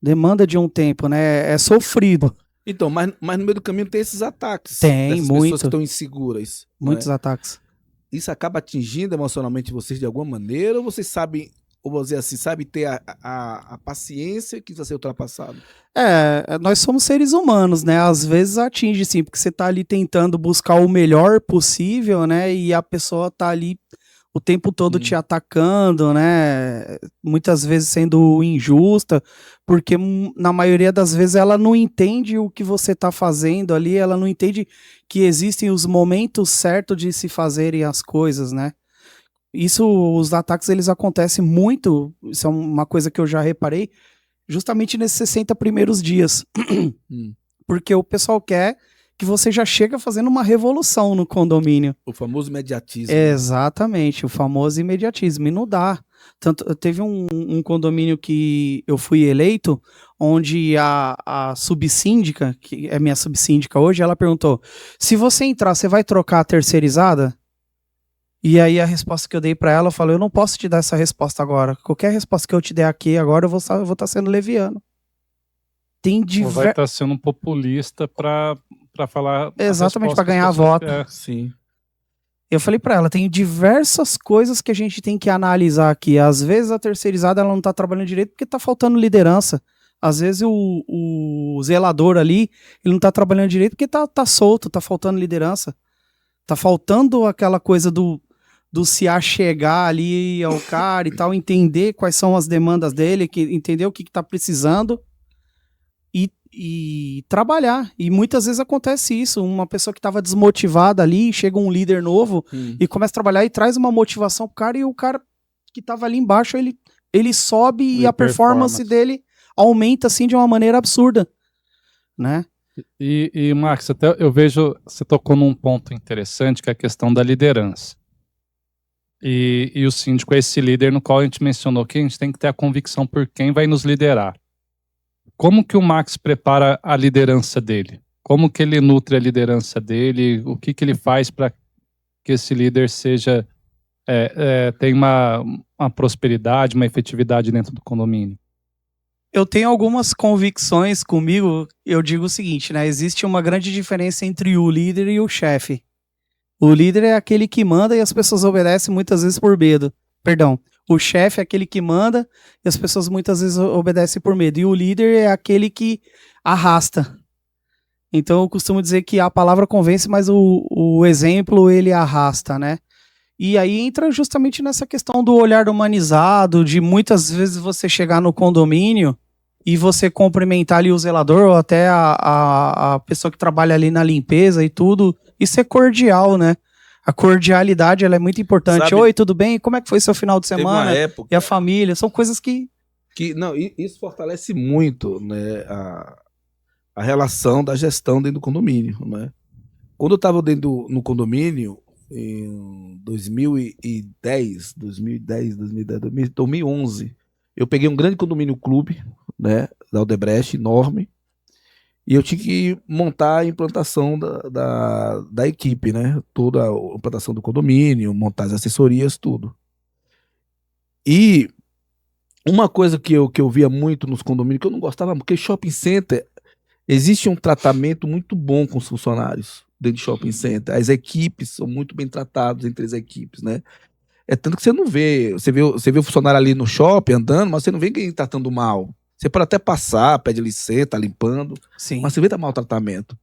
Demanda de um tempo, né? É sofrido. Então, mas no meio do caminho tem esses ataques. Tem, muito. Pessoas que estão inseguras. Muitos ataques. Isso acaba atingindo emocionalmente vocês de alguma maneira ou vocês sabem ou vou dizer assim, sabe, ter a paciência que precisa ser ultrapassado. Nós somos seres humanos, né? Às vezes atinge, sim, porque você tá ali tentando buscar o melhor possível, né? E a pessoa tá ali o tempo todo te atacando, né? Muitas vezes sendo injusta, porque na maioria das vezes ela não entende o que você tá fazendo ali, ela não entende que existem os momentos certos de se fazerem as coisas, né? Isso, os ataques, eles acontecem muito, isso é uma coisa que eu já reparei, justamente nesses 60 primeiros dias. Porque o pessoal quer que você já chega fazendo uma revolução no condomínio. O famoso imediatismo. Exatamente, o famoso imediatismo. E não dá. Tanto, teve um condomínio que eu fui eleito, onde a subsíndica, que é minha subsíndica hoje, ela perguntou, se você entrar, você vai trocar a terceirizada? E aí a resposta que eu dei pra ela, eu falei, eu não posso te dar essa resposta agora. Qualquer resposta que eu te der aqui agora, eu vou estar sendo leviano. Ou vai estar sendo um populista pra falar... Exatamente, pra ganhar voto. Sim. Eu falei pra ela, tem diversas coisas que a gente tem que analisar aqui. Às vezes a terceirizada ela não tá trabalhando direito porque tá faltando liderança. Às vezes o zelador ali, ele não tá trabalhando direito porque tá solto, tá faltando liderança. Tá faltando aquela coisa do se achegar ali ao cara e tal, entender quais são as demandas dele, entender o que tá precisando e trabalhar. E muitas vezes acontece isso, uma pessoa que estava desmotivada ali, chega um líder novo e começa a trabalhar e traz uma motivação pro cara, e o cara que estava ali embaixo, ele sobe e a performance dele aumenta assim de uma maneira absurda, né? E Max, até eu vejo, você tocou num ponto interessante, que é a questão da liderança. E o síndico é esse líder no qual a gente mencionou que a gente tem que ter a convicção por quem vai nos liderar. Como que o Max prepara a liderança dele? Como que ele nutre a liderança dele? O que ele faz para que esse líder seja tenha uma prosperidade, uma efetividade dentro do condomínio? Eu tenho algumas convicções comigo. Eu digo o seguinte, né? Existe uma grande diferença entre o líder e o chefe. O líder é aquele que manda e as pessoas obedecem muitas vezes por medo. Perdão. O chefe é aquele que manda e as pessoas muitas vezes obedecem por medo. E o líder é aquele que arrasta. Então eu costumo dizer que a palavra convence, mas o exemplo ele arrasta, né? E aí entra justamente nessa questão do olhar humanizado, de muitas vezes você chegar no condomínio e você cumprimentar ali o zelador ou até a pessoa que trabalha ali na limpeza e tudo, e ser cordial, né? A cordialidade ela é muito importante. Sabe, oi, tudo bem? Como é que foi seu final de semana? Época, e a família? São coisas que não, isso fortalece muito, né, a relação da gestão dentro do condomínio, né? Quando eu estava no condomínio, em 2010, 2011, eu peguei um grande condomínio clube, né, da Odebrecht, enorme, e eu tinha que montar a implantação da equipe, né, toda a implantação do condomínio, montar as assessorias, tudo. E uma coisa que eu via muito nos condomínios, que eu não gostava, porque shopping center, existe um tratamento muito bom com os funcionários dentro de shopping center. As equipes são muito bem tratadas entre as equipes, né? É tanto que você não vê, você vê o funcionário ali no shopping andando, mas você não vê ninguém tratando mal. Você pode até passar, pede licença, tá limpando, sim. Mas você vê que tá maltratamento.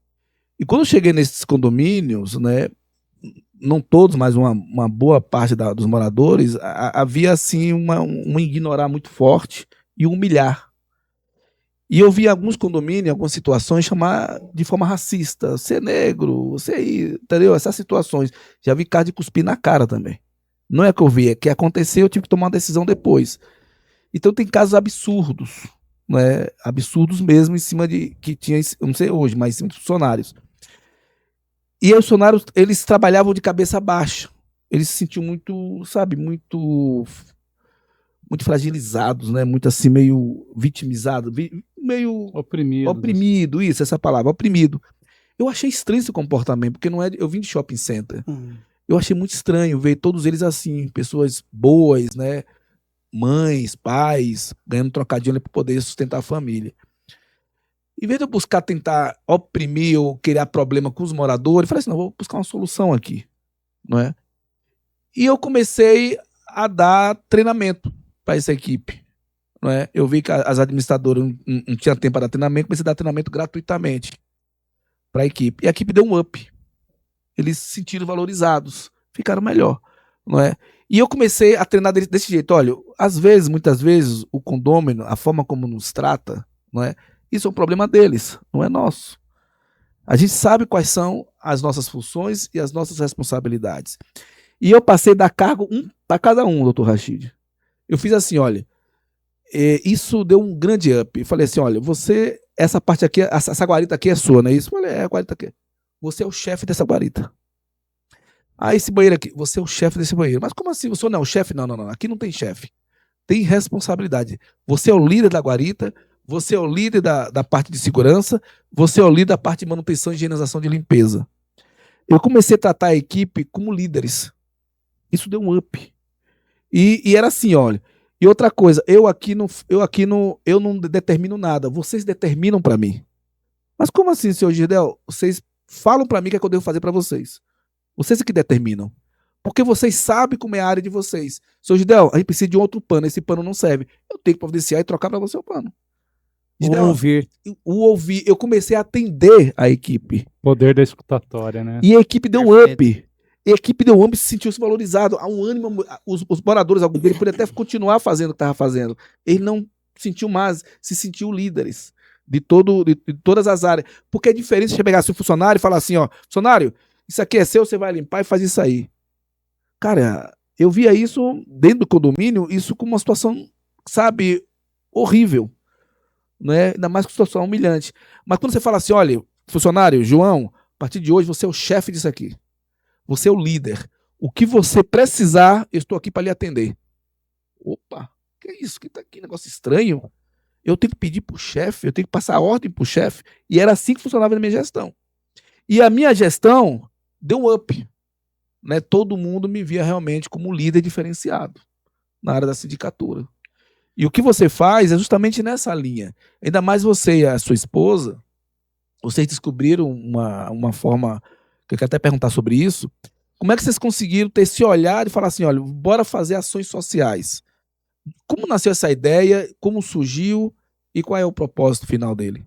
E quando eu cheguei nesses condomínios, né, não todos, mas uma boa parte dos moradores, havia assim um ignorar muito forte e um humilhar. E eu vi alguns condomínios, algumas situações, chamar de forma racista. Você é negro, você aí, entendeu? Essas situações. Já vi caso de cuspir na cara também. Não é que eu vi, é que aconteceu, eu tive que tomar uma decisão depois. Então tem casos absurdos, né? Absurdos mesmo, em cima de, que tinha, eu não sei hoje, mas em cima de funcionários. E os funcionários, eles trabalhavam de cabeça baixa. Eles se sentiam muito, sabe, muito fragilizados, né? Muito assim, meio vitimizados, meio oprimido, isso, essa palavra, oprimido. Eu achei estranho esse comportamento, porque não é, eu vim de shopping center. Eu achei muito estranho ver todos eles assim, pessoas boas, né? Mães, pais, ganhando trocadinho para poder sustentar a família. Em vez de eu buscar tentar oprimir ou criar problema com os moradores, eu falei assim, não, vou buscar uma solução aqui, não é? E eu comecei a dar treinamento para essa equipe. Não é? Eu vi que as administradoras não tinham tempo para dar treinamento, comecei a dar treinamento gratuitamente para a equipe. E a equipe deu um up. Eles se sentiram valorizados, ficaram melhor. Não é? E eu comecei a treinar desse jeito. Olha, muitas vezes, o condômino, a forma como nos trata, não é? Isso é um problema deles, não é nosso. A gente sabe quais são as nossas funções e as nossas responsabilidades. E eu passei a dar cargo para cada um, doutor Rachid. Eu fiz assim, olha, isso deu um grande up. Eu falei assim, olha, você, essa parte aqui, essa guarita aqui é sua, não é isso? Eu falei, a guarita aqui. Você é o chefe dessa guarita. Ah, esse banheiro aqui, você é o chefe desse banheiro. Mas como assim? Você não é o chefe? Não. Aqui não tem chefe. Tem responsabilidade. Você é o líder da guarita, você é o líder da parte de segurança, você é o líder da parte de manutenção, higienização de limpeza. Eu comecei a tratar a equipe como líderes. Isso deu um up. E era assim, olha. E outra coisa, eu não determino nada. Vocês determinam para mim. Mas como assim, senhor Girdel? Vocês falam para mim o que é que eu devo fazer para vocês. Vocês é que determinam. Porque vocês sabem como é a área de vocês. Senhor Girdel, a gente precisa de um outro pano. Esse pano não serve. Eu tenho que providenciar e trocar para você o pano. Ouvir. Eu comecei a atender a equipe. Poder da escutatória, né? E a equipe deu um up. A equipe deu um up e se sentiu valorizado. Há um ânimo, os moradores, alguns deles poderiam até continuar fazendo o que estava fazendo. Ele não sentiu mais, se sentiu líderes de todas as áreas. Porque é diferente você pegar seu funcionário e falar assim, ó, funcionário, isso aqui é seu, você vai limpar e faz isso aí. Cara, eu via isso dentro do condomínio, isso como uma situação, sabe, horrível. Né? Ainda mais que situação humilhante. Mas quando você fala assim, olha, funcionário, João, a partir de hoje você é o chefe disso aqui. Você é o líder. O que você precisar, eu estou aqui para lhe atender. Opa, que é isso? Que tá aqui, negócio estranho. Eu tenho que pedir pro chefe, eu tenho que passar a ordem pro chefe. E era assim que funcionava a minha gestão. E a minha gestão deu um up. Né? Todo mundo me via realmente como líder diferenciado na área da sindicatura. E o que você faz é justamente nessa linha. Ainda mais você e a sua esposa, vocês descobriram uma forma, que eu quero até perguntar sobre isso, como é que vocês conseguiram ter esse olhar e falar assim, olha, bora fazer ações sociais? Como nasceu essa ideia, como surgiu e qual é o propósito final dele?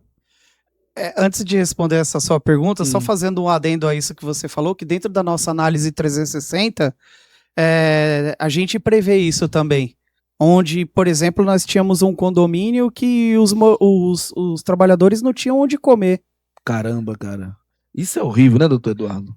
Antes de responder essa sua pergunta, só fazendo um adendo a isso que você falou, que dentro da nossa análise 360, a gente prevê isso também. Onde, por exemplo, nós tínhamos um condomínio que os trabalhadores não tinham onde comer. Caramba, cara. Isso é horrível, né, doutor Eduardo?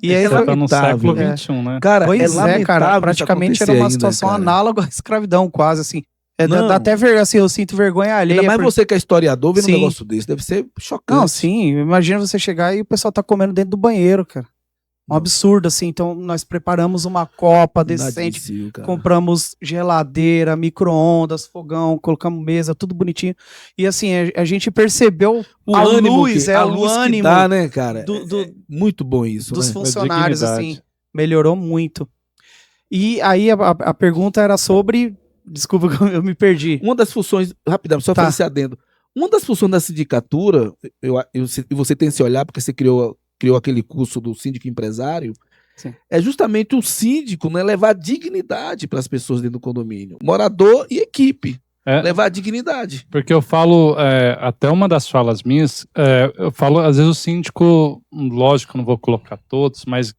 E aí tá no século XXI, né? Cara, pois cara, praticamente era uma situação análoga à escravidão, quase, assim. Dá até assim, eu sinto vergonha alheia. Ainda mais você que é historiador vendo um negócio desse, deve ser chocante. Não, sim, imagina você chegar e o pessoal tá comendo dentro do banheiro, cara. Um absurdo, assim. Então, nós preparamos uma copa decente, compramos geladeira, micro-ondas, fogão, colocamos mesa, tudo bonitinho. E, assim, a gente percebeu o ânimo que dá, né, cara? Muito bom isso. Dos funcionários, assim. Melhorou muito. E aí, a pergunta era sobre... Desculpa que eu me perdi. Uma das funções... Rapidamente, só fazer esse adendo. Uma das funções da sindicatura, e você tem esse olhar, porque você criou aquele curso do síndico empresário, sim, é justamente o síndico, né, levar dignidade para as pessoas dentro do condomínio. Morador e equipe. Levar dignidade. Porque eu falo, até uma das falas minhas, eu falo, às vezes o síndico, lógico, não vou colocar todos, mas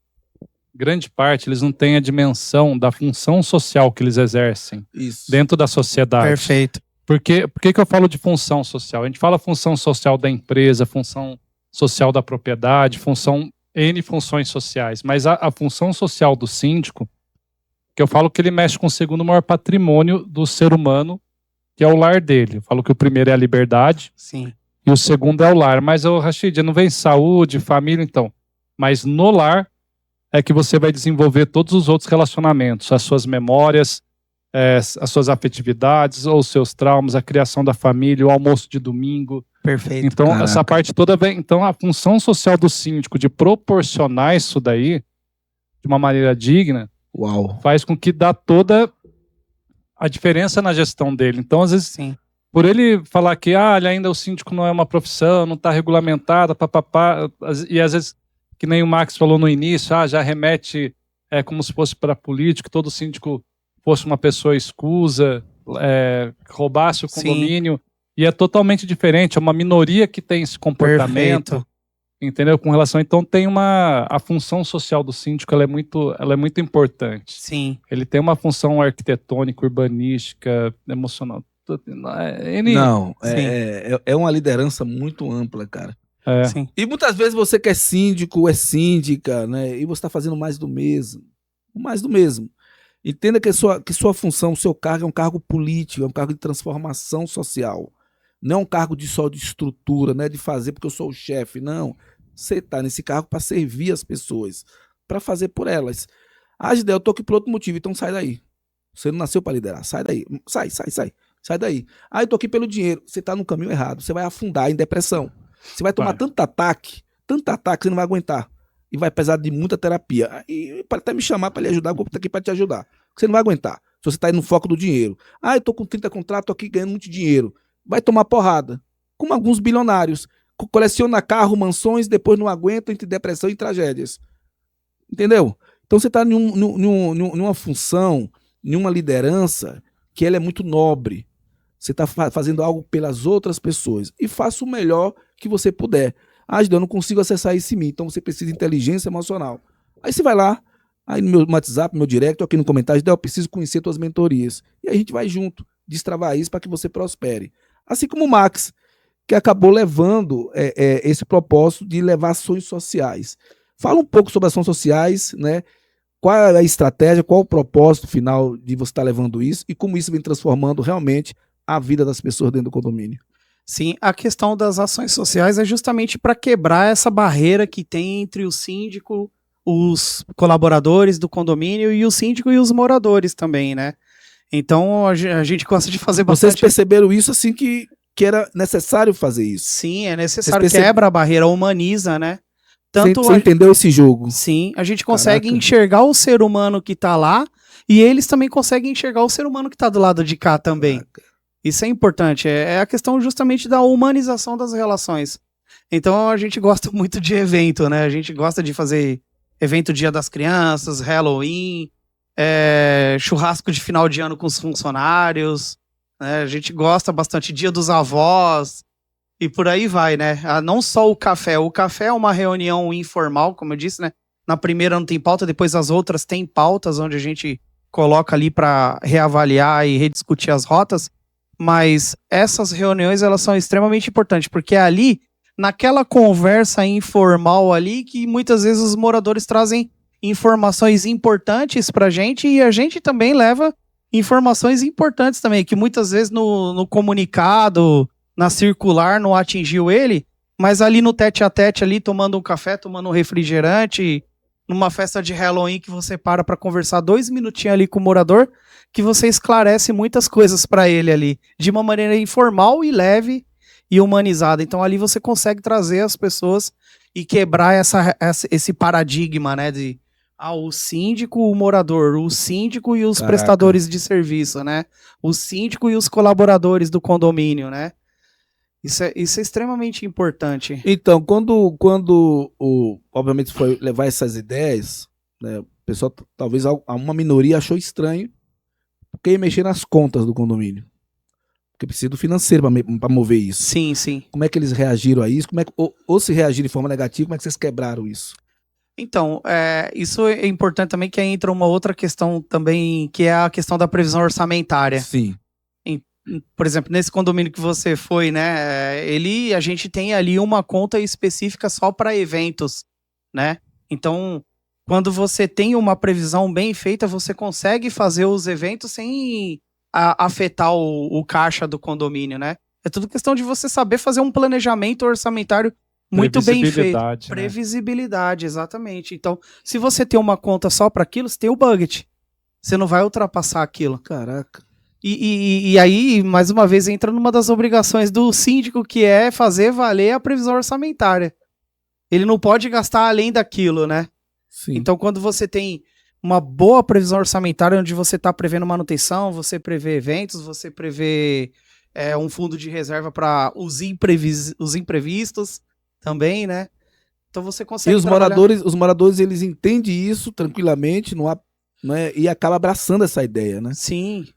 grande parte, eles não têm a dimensão da função social que eles exercem dentro da sociedade. Perfeito. Por que eu falo de função social? A gente fala função social da empresa, função social da propriedade, N funções sociais, mas a função social do síndico, que eu falo que ele mexe com o segundo maior patrimônio do ser humano, que é o lar dele. Eu falo que o primeiro é a liberdade, sim, e o segundo é o lar. Mas, Rachid, não vem saúde, família, então. Mas no lar é que você vai desenvolver todos os outros relacionamentos, as suas memórias, as suas afetividades, ou os seus traumas, a criação da família, o almoço de domingo. Perfeito. Então, caraca, essa parte toda vem. Então, a função social do síndico de proporcionar isso daí de uma maneira digna, faz com que dá toda a diferença na gestão dele. Então, às vezes, sim, por ele falar que ainda o síndico não é uma profissão, não está regulamentada, e às vezes, que nem o Max falou no início, já remete como se fosse para político, todo síndico fosse uma pessoa escusa, roubasse o condomínio. E é totalmente diferente, é uma minoria que tem esse comportamento. Perfeito. Entendeu? Com relação, então, tem a função social do síndico, ela é muito importante. Sim. Ele tem uma função arquitetônica, urbanística, emocional. Não, é uma liderança muito ampla, cara. Sim. E muitas vezes você que é síndico, é síndica, né? E você está fazendo mais do mesmo. Mais do mesmo. Entenda que sua função, o seu cargo é um cargo político, é um cargo de transformação social. Não é um cargo só de estrutura, né? De fazer porque eu sou o chefe. Não. Você está nesse cargo para servir as pessoas, para fazer por elas. Ah, Gideon, eu tô aqui por outro motivo, então sai daí. Você não nasceu para liderar. Sai daí. Sai daí. Ah, eu tô aqui pelo dinheiro. Você está no caminho errado. Você vai afundar em depressão. Você vai tomar tanto ataque, você não vai aguentar. E vai precisar de muita terapia. E pode até me chamar para lhe ajudar, eu estou aqui para te ajudar. Você não vai aguentar. Se você está aí no foco do dinheiro. Ah, eu tô com 30 contratos, tô aqui ganhando muito dinheiro. Vai tomar porrada. Como alguns bilionários. Coleciona carro, mansões, depois não aguenta entre depressão e tragédias. Entendeu? Então você está numa função, numa liderança que ela é muito nobre. Você está fazendo algo pelas outras pessoas. E faça o melhor que você puder. Ah, Gideon, eu não consigo acessar isso em mim. Então você precisa de inteligência emocional. Aí você vai lá, aí no meu WhatsApp, no meu direct, aqui no comentário, Gideon, eu preciso conhecer tuas mentorias. E aí a gente vai junto, destravar isso para que você prospere. Assim como o Max, que acabou levando esse propósito de levar ações sociais. Fala um pouco sobre ações sociais, né? Qual é a estratégia, qual é o propósito final de você estar levando isso e como isso vem transformando realmente a vida das pessoas dentro do condomínio. Sim, a questão das ações sociais é justamente para quebrar essa barreira que tem entre o síndico, os colaboradores do condomínio e o síndico e os moradores também, né? Então a gente gosta de fazer bastante... Vocês perceberam isso assim que era necessário fazer isso? Sim, é necessário, quebra a barreira, humaniza, né? Tanto você entendeu esse jogo? Sim, a gente consegue enxergar o ser humano que tá lá e eles também conseguem enxergar o ser humano que tá do lado de cá também. Caraca. Isso é importante, é a questão justamente da humanização das relações. Então a gente gosta muito de evento, né? A gente gosta de fazer evento Dia das Crianças, Halloween, churrasco de final de ano com os funcionários, né? A gente gosta bastante Dia dos Avós e por aí vai, né? Não só o café é uma reunião informal, como eu disse, né? Na primeira não tem pauta, depois as outras tem pautas onde a gente coloca ali para reavaliar e rediscutir as rotas. Mas essas reuniões, elas são extremamente importantes, porque é ali, naquela conversa informal ali, que muitas vezes os moradores trazem informações importantes pra gente e a gente também leva informações importantes também, que muitas vezes no comunicado, na circular, não atingiu ele, mas ali no tete-a-tete ali, tomando um café, tomando um refrigerante, numa festa de Halloween que você para conversar 2 minutinhos ali com o morador, que você esclarece muitas coisas para ele ali, de uma maneira informal e leve e humanizada. Então ali você consegue trazer as pessoas e quebrar esse paradigma, né, de o síndico, o morador, o síndico e os prestadores de serviço, né, o síndico e os colaboradores do condomínio, né. Isso é extremamente importante. Então, quando obviamente foi levar essas ideias, né, o pessoal, talvez uma minoria achou estranho, porque ia mexer nas contas do condomínio. Porque precisa do financeiro para mover isso. Sim, sim. Como é que eles reagiram a isso? Ou se reagiram de forma negativa, como é que vocês quebraram isso? Então, isso é importante também, que entra uma outra questão também, que é a questão da previsão orçamentária. Sim. Por exemplo, nesse condomínio que você foi, né, a gente tem ali uma conta específica só para eventos, né? Então, quando você tem uma previsão bem feita, você consegue fazer os eventos sem afetar o caixa do condomínio, né? É tudo questão de você saber fazer um planejamento orçamentário muito bem feito. Né? Previsibilidade, exatamente. Então, se você tem uma conta só para aquilo, você tem o budget. Você não vai ultrapassar aquilo. Caraca. E aí, mais uma vez, entra numa das obrigações do síndico, que é fazer valer a previsão orçamentária. Ele não pode gastar além daquilo, né? Sim. Então, quando você tem uma boa previsão orçamentária, onde você está prevendo manutenção, você prevê eventos, você prevê um fundo de reserva para os imprevistos também, né? Então você consegue E os moradores, eles entendem isso tranquilamente, não há né? E acaba abraçando essa ideia, né? Sim.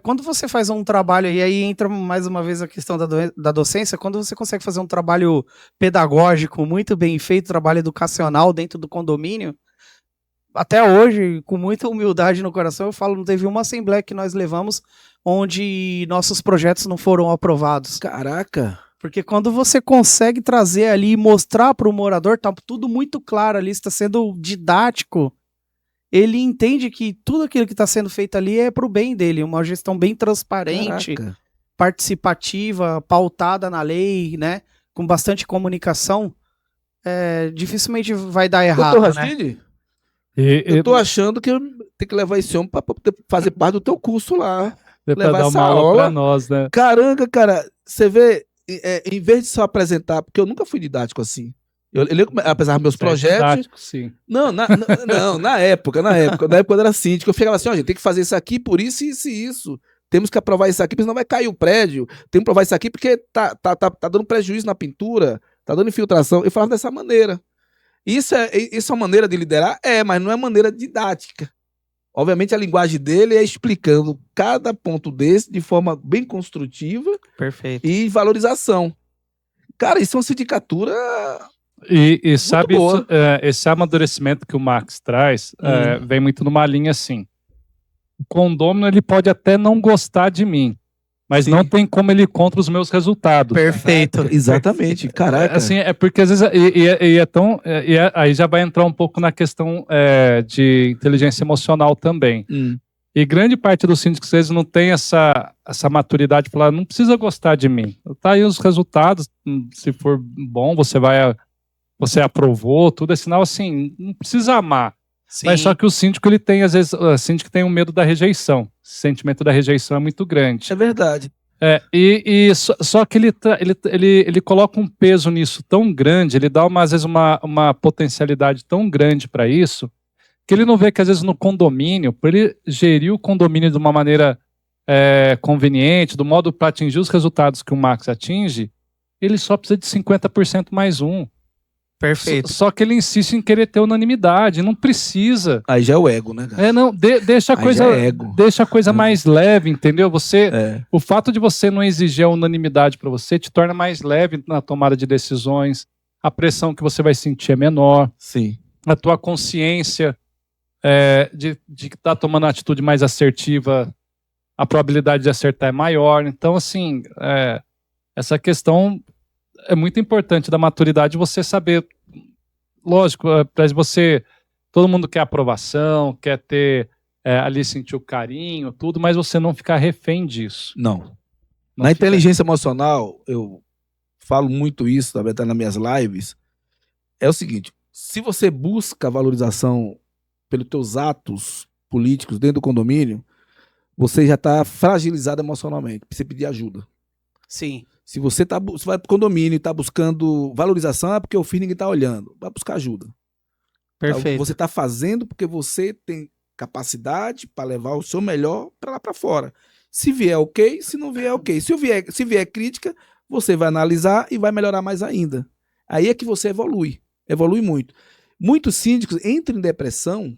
Quando você faz um trabalho, e aí entra mais uma vez a questão da docência, quando você consegue fazer um trabalho pedagógico muito bem feito, trabalho educacional dentro do condomínio, até hoje, com muita humildade no coração, eu falo, não teve uma assembleia que nós levamos onde nossos projetos não foram aprovados. Caraca! Porque quando você consegue trazer ali e mostrar para o morador, tá tudo muito claro ali, está sendo didático, ele entende que tudo aquilo que está sendo feito ali é para o bem dele, uma gestão bem transparente, Caraca. participativa, pautada na lei, né? Com bastante comunicação, dificilmente vai dar errado, Doutor né? Rashid, eu tô achando que eu tenho que levar esse homem para poder fazer parte do teu curso lá. Pra levar dar essa uma aula pra aula. nós, né? Caramba, cara, você vê, em vez de só apresentar, porque eu nunca fui didático assim. Apesar dos meus projetos. Didático, sim. Não, na época quando era síndico, eu ficava assim, ó, gente, tem que fazer isso aqui por isso, isso e isso. Temos que aprovar isso aqui, porque senão vai cair o prédio. Temos que aprovar isso aqui porque tá dando prejuízo na pintura, tá dando infiltração. Eu falava dessa maneira. Isso é uma maneira de liderar? Mas não é maneira didática. Obviamente a linguagem dele é explicando cada ponto desse de forma bem construtiva. Perfeito. E valorização. Cara, isso é uma sindicatura E sabe, boa. esse amadurecimento que o Marx traz vem muito numa linha assim. O condômino ele pode até não gostar de mim, mas Sim. não tem como ele ir contra os meus resultados. Perfeito. Exatamente, caraca. Assim, é porque às vezes aí já vai entrar um pouco na questão de inteligência emocional também. E grande parte dos síndicos, às vezes, não tem essa maturidade de falar, não precisa gostar de mim. Tá aí os resultados, se for bom, você aprovou, tudo é sinal assim, não precisa amar. Sim. Mas só que o síndico, ele tem, às vezes, o síndico tem um medo da rejeição. Esse sentimento da rejeição é muito grande. É verdade. Só que ele coloca um peso nisso tão grande, ele dá às vezes uma potencialidade tão grande para isso, que ele não vê que às vezes no condomínio, para ele gerir o condomínio de uma maneira conveniente, do modo para atingir os resultados que o Marx atinge, ele só precisa de 50% mais um. Perfeito. Só que ele insiste em querer ter unanimidade, não precisa. Aí já é o ego, né, cara? Deixa a Aí coisa, já é ego. deixa a coisa mais leve, entendeu? O fato de você não exigir a unanimidade para você te torna mais leve na tomada de decisões, a pressão que você vai sentir é menor, Sim. a tua consciência de estar tomando uma atitude mais assertiva, a probabilidade de acertar é maior. Então, assim, essa questão é muito importante da maturidade, você saber, lógico, para você, todo mundo quer aprovação, quer ter ali sentir o carinho, tudo, mas você não ficar refém disso. Não. Na inteligência emocional, eu falo muito isso, também tá nas minhas lives, é o seguinte, se você busca valorização pelos teus atos políticos dentro do condomínio, você já está fragilizado emocionalmente, precisa pedir ajuda. Sim. Se você vai para o condomínio e está buscando valorização, é porque eu fiz, ninguém está olhando. Vai buscar ajuda. Perfeito. Você está fazendo porque você tem capacidade para levar o seu melhor para lá para fora. Se vier ok, se não vier ok. Se vier crítica, você vai analisar e vai melhorar mais ainda. Aí é que você evolui muito. Muitos síndicos entram em depressão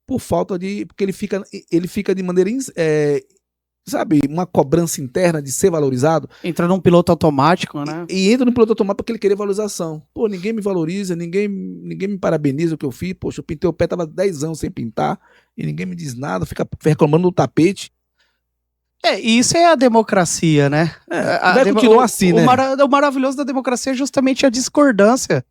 por falta de... porque ele fica de maneira... sabe, uma cobrança interna de ser valorizado. Entra num piloto automático, né? E entra no piloto automático porque ele querer valorização. Pô, ninguém me valoriza, ninguém me parabeniza o que eu fiz. Poxa, eu pintei o pé, tava 10 anos sem pintar, e ninguém me diz nada, fica reclamando do tapete. E isso é a democracia, né? Vai continuar assim, né? O maravilhoso da democracia é justamente a discordância.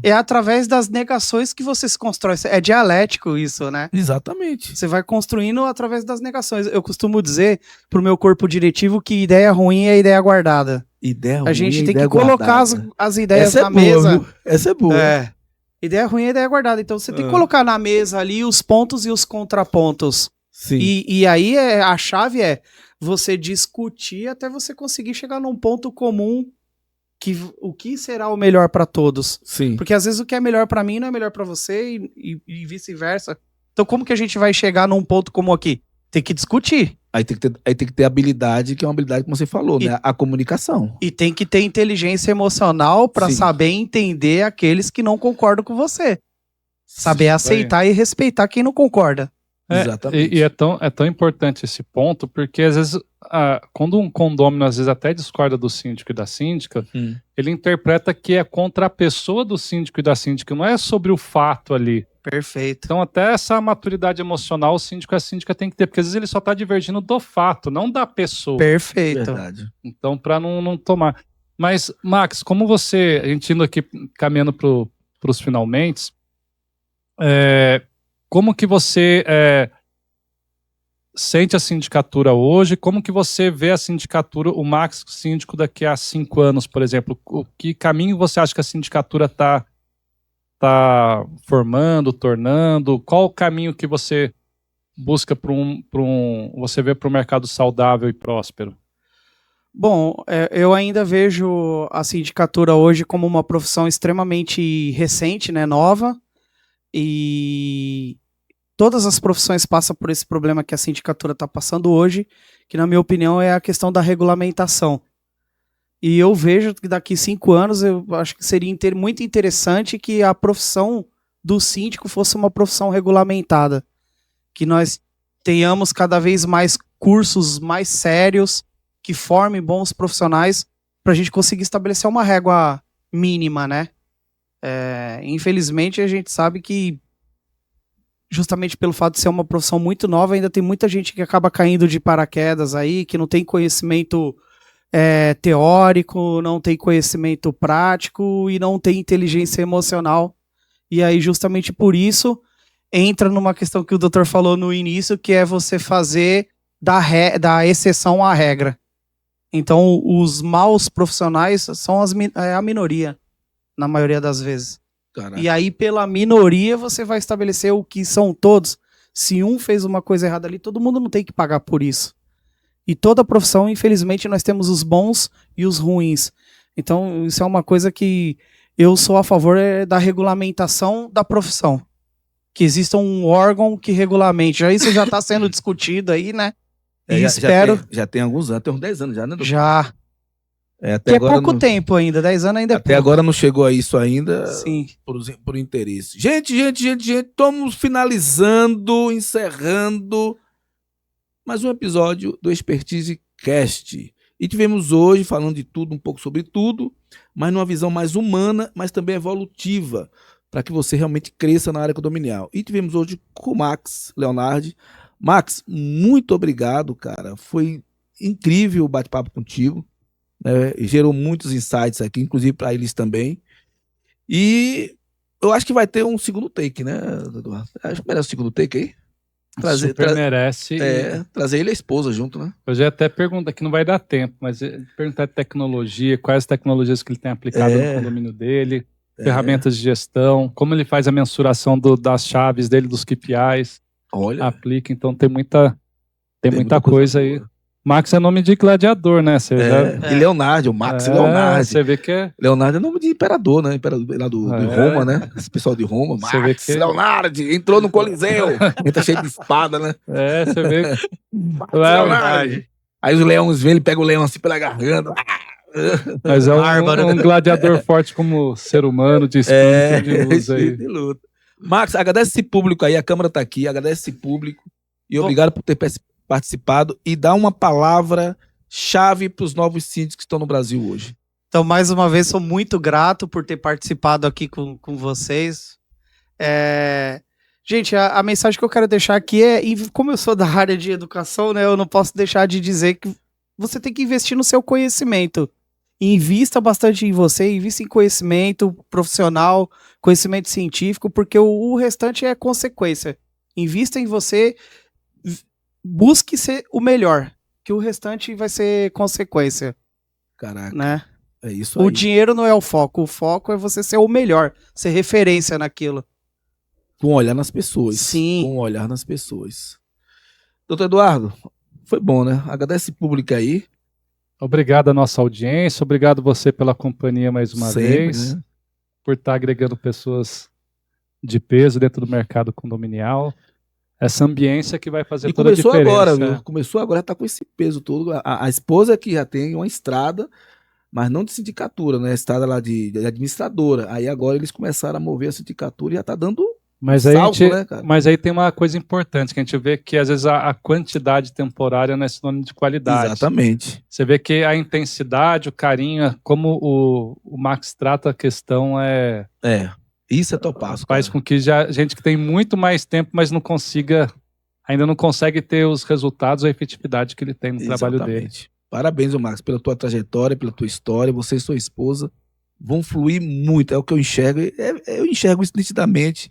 É através das negações que você se constrói. É dialético isso, né? Exatamente. Você vai construindo através das negações. Eu costumo dizer pro meu corpo diretivo que ideia ruim é ideia guardada. Ideia ruim, a gente tem que colocar as ideias na boa, mesa. Viu? Essa é boa. Ideia ruim é ideia guardada. Então você tem que colocar na mesa ali os pontos e os contrapontos. Sim. E aí a chave é você discutir até você conseguir chegar num ponto comum o que será o melhor para todos. Sim. Porque às vezes o que é melhor para mim não é melhor para você e vice-versa. Então como que a gente vai chegar num ponto como aqui? Tem que discutir. Aí tem que ter habilidade, que é uma habilidade que você falou, né? A comunicação. E tem que ter inteligência emocional para saber entender aqueles que não concordam com você. Saber aceitar e respeitar quem não concorda. Exatamente. E é tão importante esse ponto, porque às vezes, quando um condômino às vezes até discorda do síndico e da síndica, ele interpreta que é contra a pessoa do síndico e da síndica, não é sobre o fato ali. Perfeito. Então até essa maturidade emocional o síndico e a síndica tem que ter, porque às vezes ele só está divergindo do fato, não da pessoa. Perfeito. Verdade. Então para não tomar. Mas, Max, como você, a gente indo aqui caminhando para os finalmente, como que você sente a sindicatura hoje? Como que você vê a sindicatura, o Max síndico daqui a 5 anos, por exemplo? Que caminho você acha que a sindicatura está formando, tornando? Qual o caminho que você busca você vê para um mercado saudável e próspero? Bom, eu ainda vejo a sindicatura hoje como uma profissão extremamente recente, né, nova, e todas as profissões passam por esse problema que a sindicatura está passando hoje, que na minha opinião é a questão da regulamentação. E eu vejo que daqui 5 anos eu acho que seria muito interessante que a profissão do síndico fosse uma profissão regulamentada, que nós tenhamos cada vez mais cursos mais sérios, que formem bons profissionais para a gente conseguir estabelecer uma régua mínima, né? Infelizmente, a gente sabe que, justamente pelo fato de ser uma profissão muito nova, ainda tem muita gente que acaba caindo de paraquedas aí, que não tem conhecimento teórico, não tem conhecimento prático e não tem inteligência emocional. E aí, justamente por isso, entra numa questão que o doutor falou no início, que é você fazer da exceção à regra. Então, os maus profissionais são a minoria, na maioria das vezes. Caraca. E aí, pela minoria, você vai estabelecer o que são todos. Se um fez uma coisa errada ali, todo mundo não tem que pagar por isso. E toda profissão, infelizmente, nós temos os bons e os ruins. Então, isso é uma coisa que eu sou a favor da regulamentação da profissão. Que exista um órgão que regulamente. Isso já está sendo discutido aí, né? E espero... Já tem alguns anos, tem uns 10 anos já, né, doutor? Já. Até Que agora é pouco tempo ainda, 10 anos ainda é pouco. Até agora não chegou a isso ainda. Sim. Por interesse. Gente, estamos finalizando, encerrando mais um episódio do Expertise Cast. E tivemos hoje falando de tudo, um pouco sobre tudo, mas numa visão mais humana, mas também evolutiva, para que você realmente cresça na área condominial. E tivemos hoje com o Max Leonardi. Max, muito obrigado, cara. Foi incrível o bate-papo contigo. Gerou muitos insights aqui, inclusive para eles também. E eu acho que vai ter um segundo take, né, Eduardo? Acho que merece um segundo take aí. Merece. Trazer ele e a esposa junto, né? Eu já até pergunto, que não vai dar tempo, mas perguntar de tecnologia, quais tecnologias que ele tem aplicado no condomínio dele, ferramentas de gestão, como ele faz a mensuração das chaves dele, dos KPIs. Olha. Aplica, então tem muita coisa aí. Boa. Max é nome de gladiador, né? E Leonardo, o Max Leonardo. Você vê que é... Leonardo é nome de imperador, né? Imperador lá de Roma, né? Esse pessoal de Roma. Max Leonardo, entrou no Coliseu. Entra cheio de espada, né? Você vê. Leonardo. Aí os leões vêm, ele pega o leão assim pela garganta. Mas é um gladiador forte como ser humano, de espírito de luz aí. De luta. Max, agradece esse público aí, a câmera tá aqui, agradece esse público e obrigado por ter participado e dá uma palavra-chave para os novos síndicos que estão no Brasil hoje. Então, mais uma vez, sou muito grato por ter participado aqui com vocês. Gente, a mensagem que eu quero deixar aqui como eu sou da área de educação, né, eu não posso deixar de dizer que você tem que investir no seu conhecimento. Invista bastante em você, invista em conhecimento profissional, conhecimento científico, porque o restante é consequência. Invista em você, busque ser o melhor, que o restante vai ser consequência. Caraca, né? É isso aí. O dinheiro não é o foco é você ser o melhor, ser referência naquilo. Com um olhar nas pessoas. Sim. Com um olhar nas pessoas. Doutor Eduardo, foi bom, né? Agradece o público aí. Obrigado à nossa audiência, obrigado você pela companhia mais uma vez, né? por estar agregando pessoas de peso dentro do mercado condominial. Essa ambiência que vai fazer toda a diferença. E começou agora, viu? Começou agora, tá com esse peso todo. A esposa que já tem uma estrada, mas não de sindicatura, né? Estrada lá de administradora. Aí agora eles começaram a mover a sindicatura e já tá dando Mas aí, salto, né, cara? mas aí tem uma coisa importante, que a gente vê que às vezes a quantidade temporária não é sinônimo de qualidade. Exatamente. Você vê que a intensidade, o carinho, como o Max trata a questão Isso é topaço, faz cara. com que gente que tem muito mais tempo, mas ainda não consegue ter os resultados ou a efetividade que ele tem no trabalho dele. Exatamente. Parabéns, ô Max, pela tua trajetória, pela tua história. Você e sua esposa vão fluir muito. É o que eu enxergo. Eu enxergo isso nitidamente,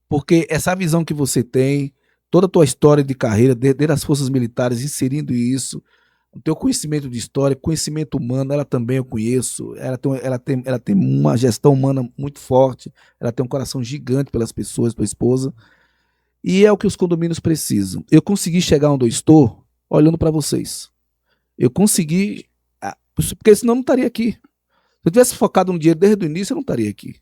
porque essa visão que você tem, toda a tua história de carreira, desde as forças militares, inserindo isso, o teu conhecimento de história, conhecimento humano, ela também eu conheço. Ela tem uma gestão humana muito forte. Ela tem um coração gigante pelas pessoas, tua esposa. E é o que os condomínios precisam. Eu consegui chegar onde eu estou olhando para vocês. Eu consegui, porque senão eu não estaria aqui. Se eu tivesse focado no dinheiro desde o início, eu não estaria aqui.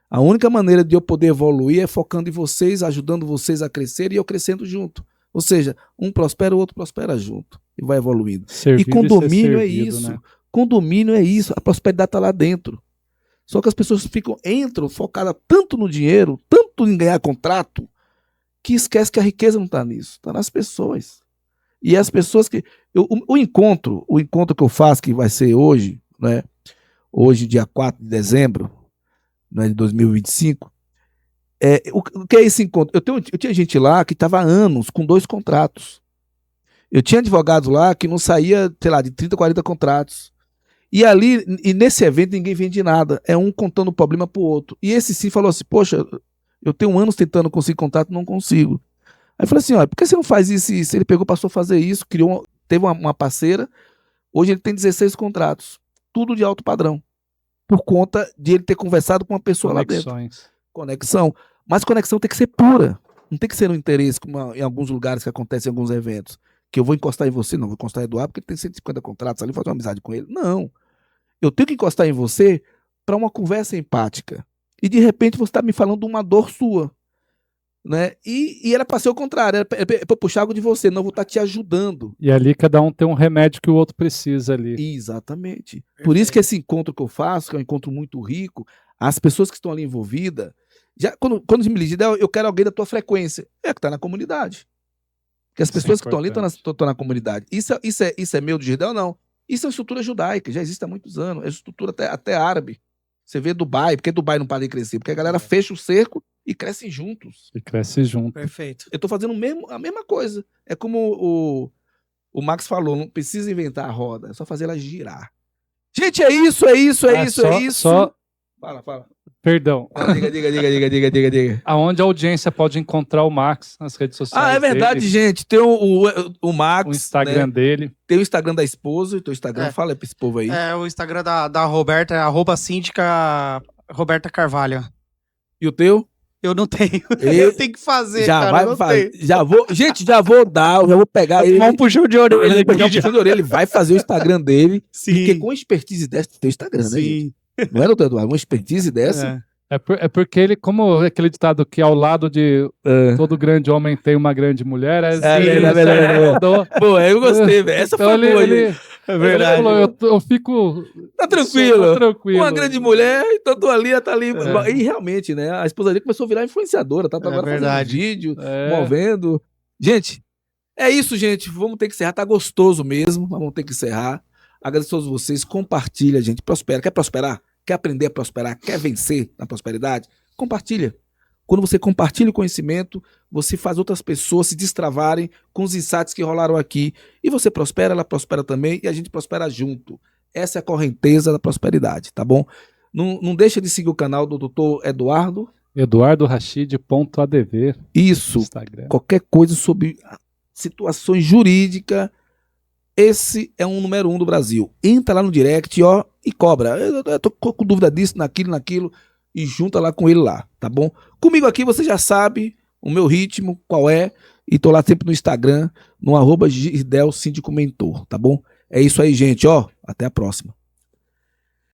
A única maneira de eu poder evoluir é focando em vocês, ajudando vocês a crescer e eu crescendo junto. Ou seja, um prospera, o outro prospera junto e vai evoluindo. Servido E condomínio ser é servido, isso. né? Condomínio é isso. A prosperidade está lá dentro. Só que as pessoas entram focadas tanto no dinheiro, tanto em ganhar contrato, que esquece que a riqueza não está nisso. Está nas pessoas. E as pessoas que... O encontro que eu faço, que vai ser hoje, né? Hoje, dia 4 de dezembro, né, de 2025, o que é esse encontro? Eu tinha gente lá que estava há anos com 2 contratos. Eu tinha advogados lá que não saía, sei lá, de 30, 40 contratos. E nesse evento ninguém vende nada. É um contando o problema pro outro. E esse sim falou assim, poxa, eu tenho anos tentando conseguir contrato, não consigo. Aí eu falei assim, olha, por que você não faz isso e isso? Ele passou a fazer isso, teve uma parceira, hoje ele tem 16 contratos. Tudo de alto padrão. Por conta de ele ter conversado com uma pessoa lá dentro. Conexão. Mas conexão tem que ser pura. Não tem que ser um interesse, como em alguns lugares que acontecem em alguns eventos. Que eu vou encostar em você, não, vou encostar em Eduardo porque ele tem 150 contratos ali, fazer uma amizade com ele. Não. Eu tenho que encostar em você para uma conversa empática. E de repente você está me falando de uma dor sua. Né? E era para ser o contrário, era para puxar algo de você, não vou estar te ajudando. E ali cada um tem um remédio que o outro precisa ali. Exatamente. Por isso que esse encontro que eu faço, que é um encontro muito rico, as pessoas que estão ali envolvidas, quando me ligam, eu quero alguém da tua frequência, que está na comunidade. Porque as pessoas que estão ali estão na comunidade. Isso é meu do Girdel? Não. Isso é uma estrutura judaica, já existe há muitos anos, é uma estrutura até árabe. Você vê Dubai, por que Dubai não para de crescer? Porque a galera fecha o cerco e crescem juntos. E cresce junto. Perfeito. Eu tô fazendo a mesma coisa. É como o Max falou, não precisa inventar a roda, é só fazer ela girar. Gente, é isso. Fala. Perdão. Diga. Aonde a audiência pode encontrar o Max nas redes sociais? É verdade, dele, gente. Tem o Max. o Instagram, né, dele. Tem o Instagram da esposa e o teu Instagram. Fala pra esse povo aí. O Instagram da Roberta é @síndica Roberta Carvalho. E o teu? Eu não tenho. Eu tenho que fazer, já cara. Já vou pegar ele. Vamos puxar de orelha. Ele vai fazer o Instagram dele. Sim. Porque com expertise dessa, tem o Instagram, né? Sim. Não é, doutor Eduardo? Uma expertise dessa. É porque ele, como aquele ditado que ao lado de todo grande homem tem uma grande mulher, Pô, eu gostei, velho. Essa foi boa. É verdade. Ele falou, eu fico... Tá tranquilo. Uma grande mulher, então tô ali, tá ali. E realmente, né? A esposa dele começou a virar influenciadora, tá agora fazendo vídeo, movendo. Gente, é isso, gente. Vamos ter que encerrar. Tá gostoso mesmo, mas vamos ter que encerrar. Agradeço a todos vocês. Compartilha, gente. Prospera. Quer prosperar? Quer aprender a prosperar? Quer vencer na prosperidade? Compartilha. Quando você compartilha o conhecimento, você faz outras pessoas se destravarem com os insights que rolaram aqui. E você prospera, ela prospera também, e a gente prospera junto. Essa é a correnteza da prosperidade, tá bom? Não deixa de seguir o canal do Dr. Eduardo. EduardoRachid.adv. Isso. Instagram. Qualquer coisa sobre situações jurídicas, esse é um número 1 do Brasil. Entra lá no direct, e cobra. Eu tô com dúvida disso, naquilo, e junta lá com ele lá, tá bom? Comigo aqui você já sabe o meu ritmo, qual é, e tô lá sempre no Instagram, no @Girdel Síndico Mentor, tá bom? É isso aí, gente, até a próxima.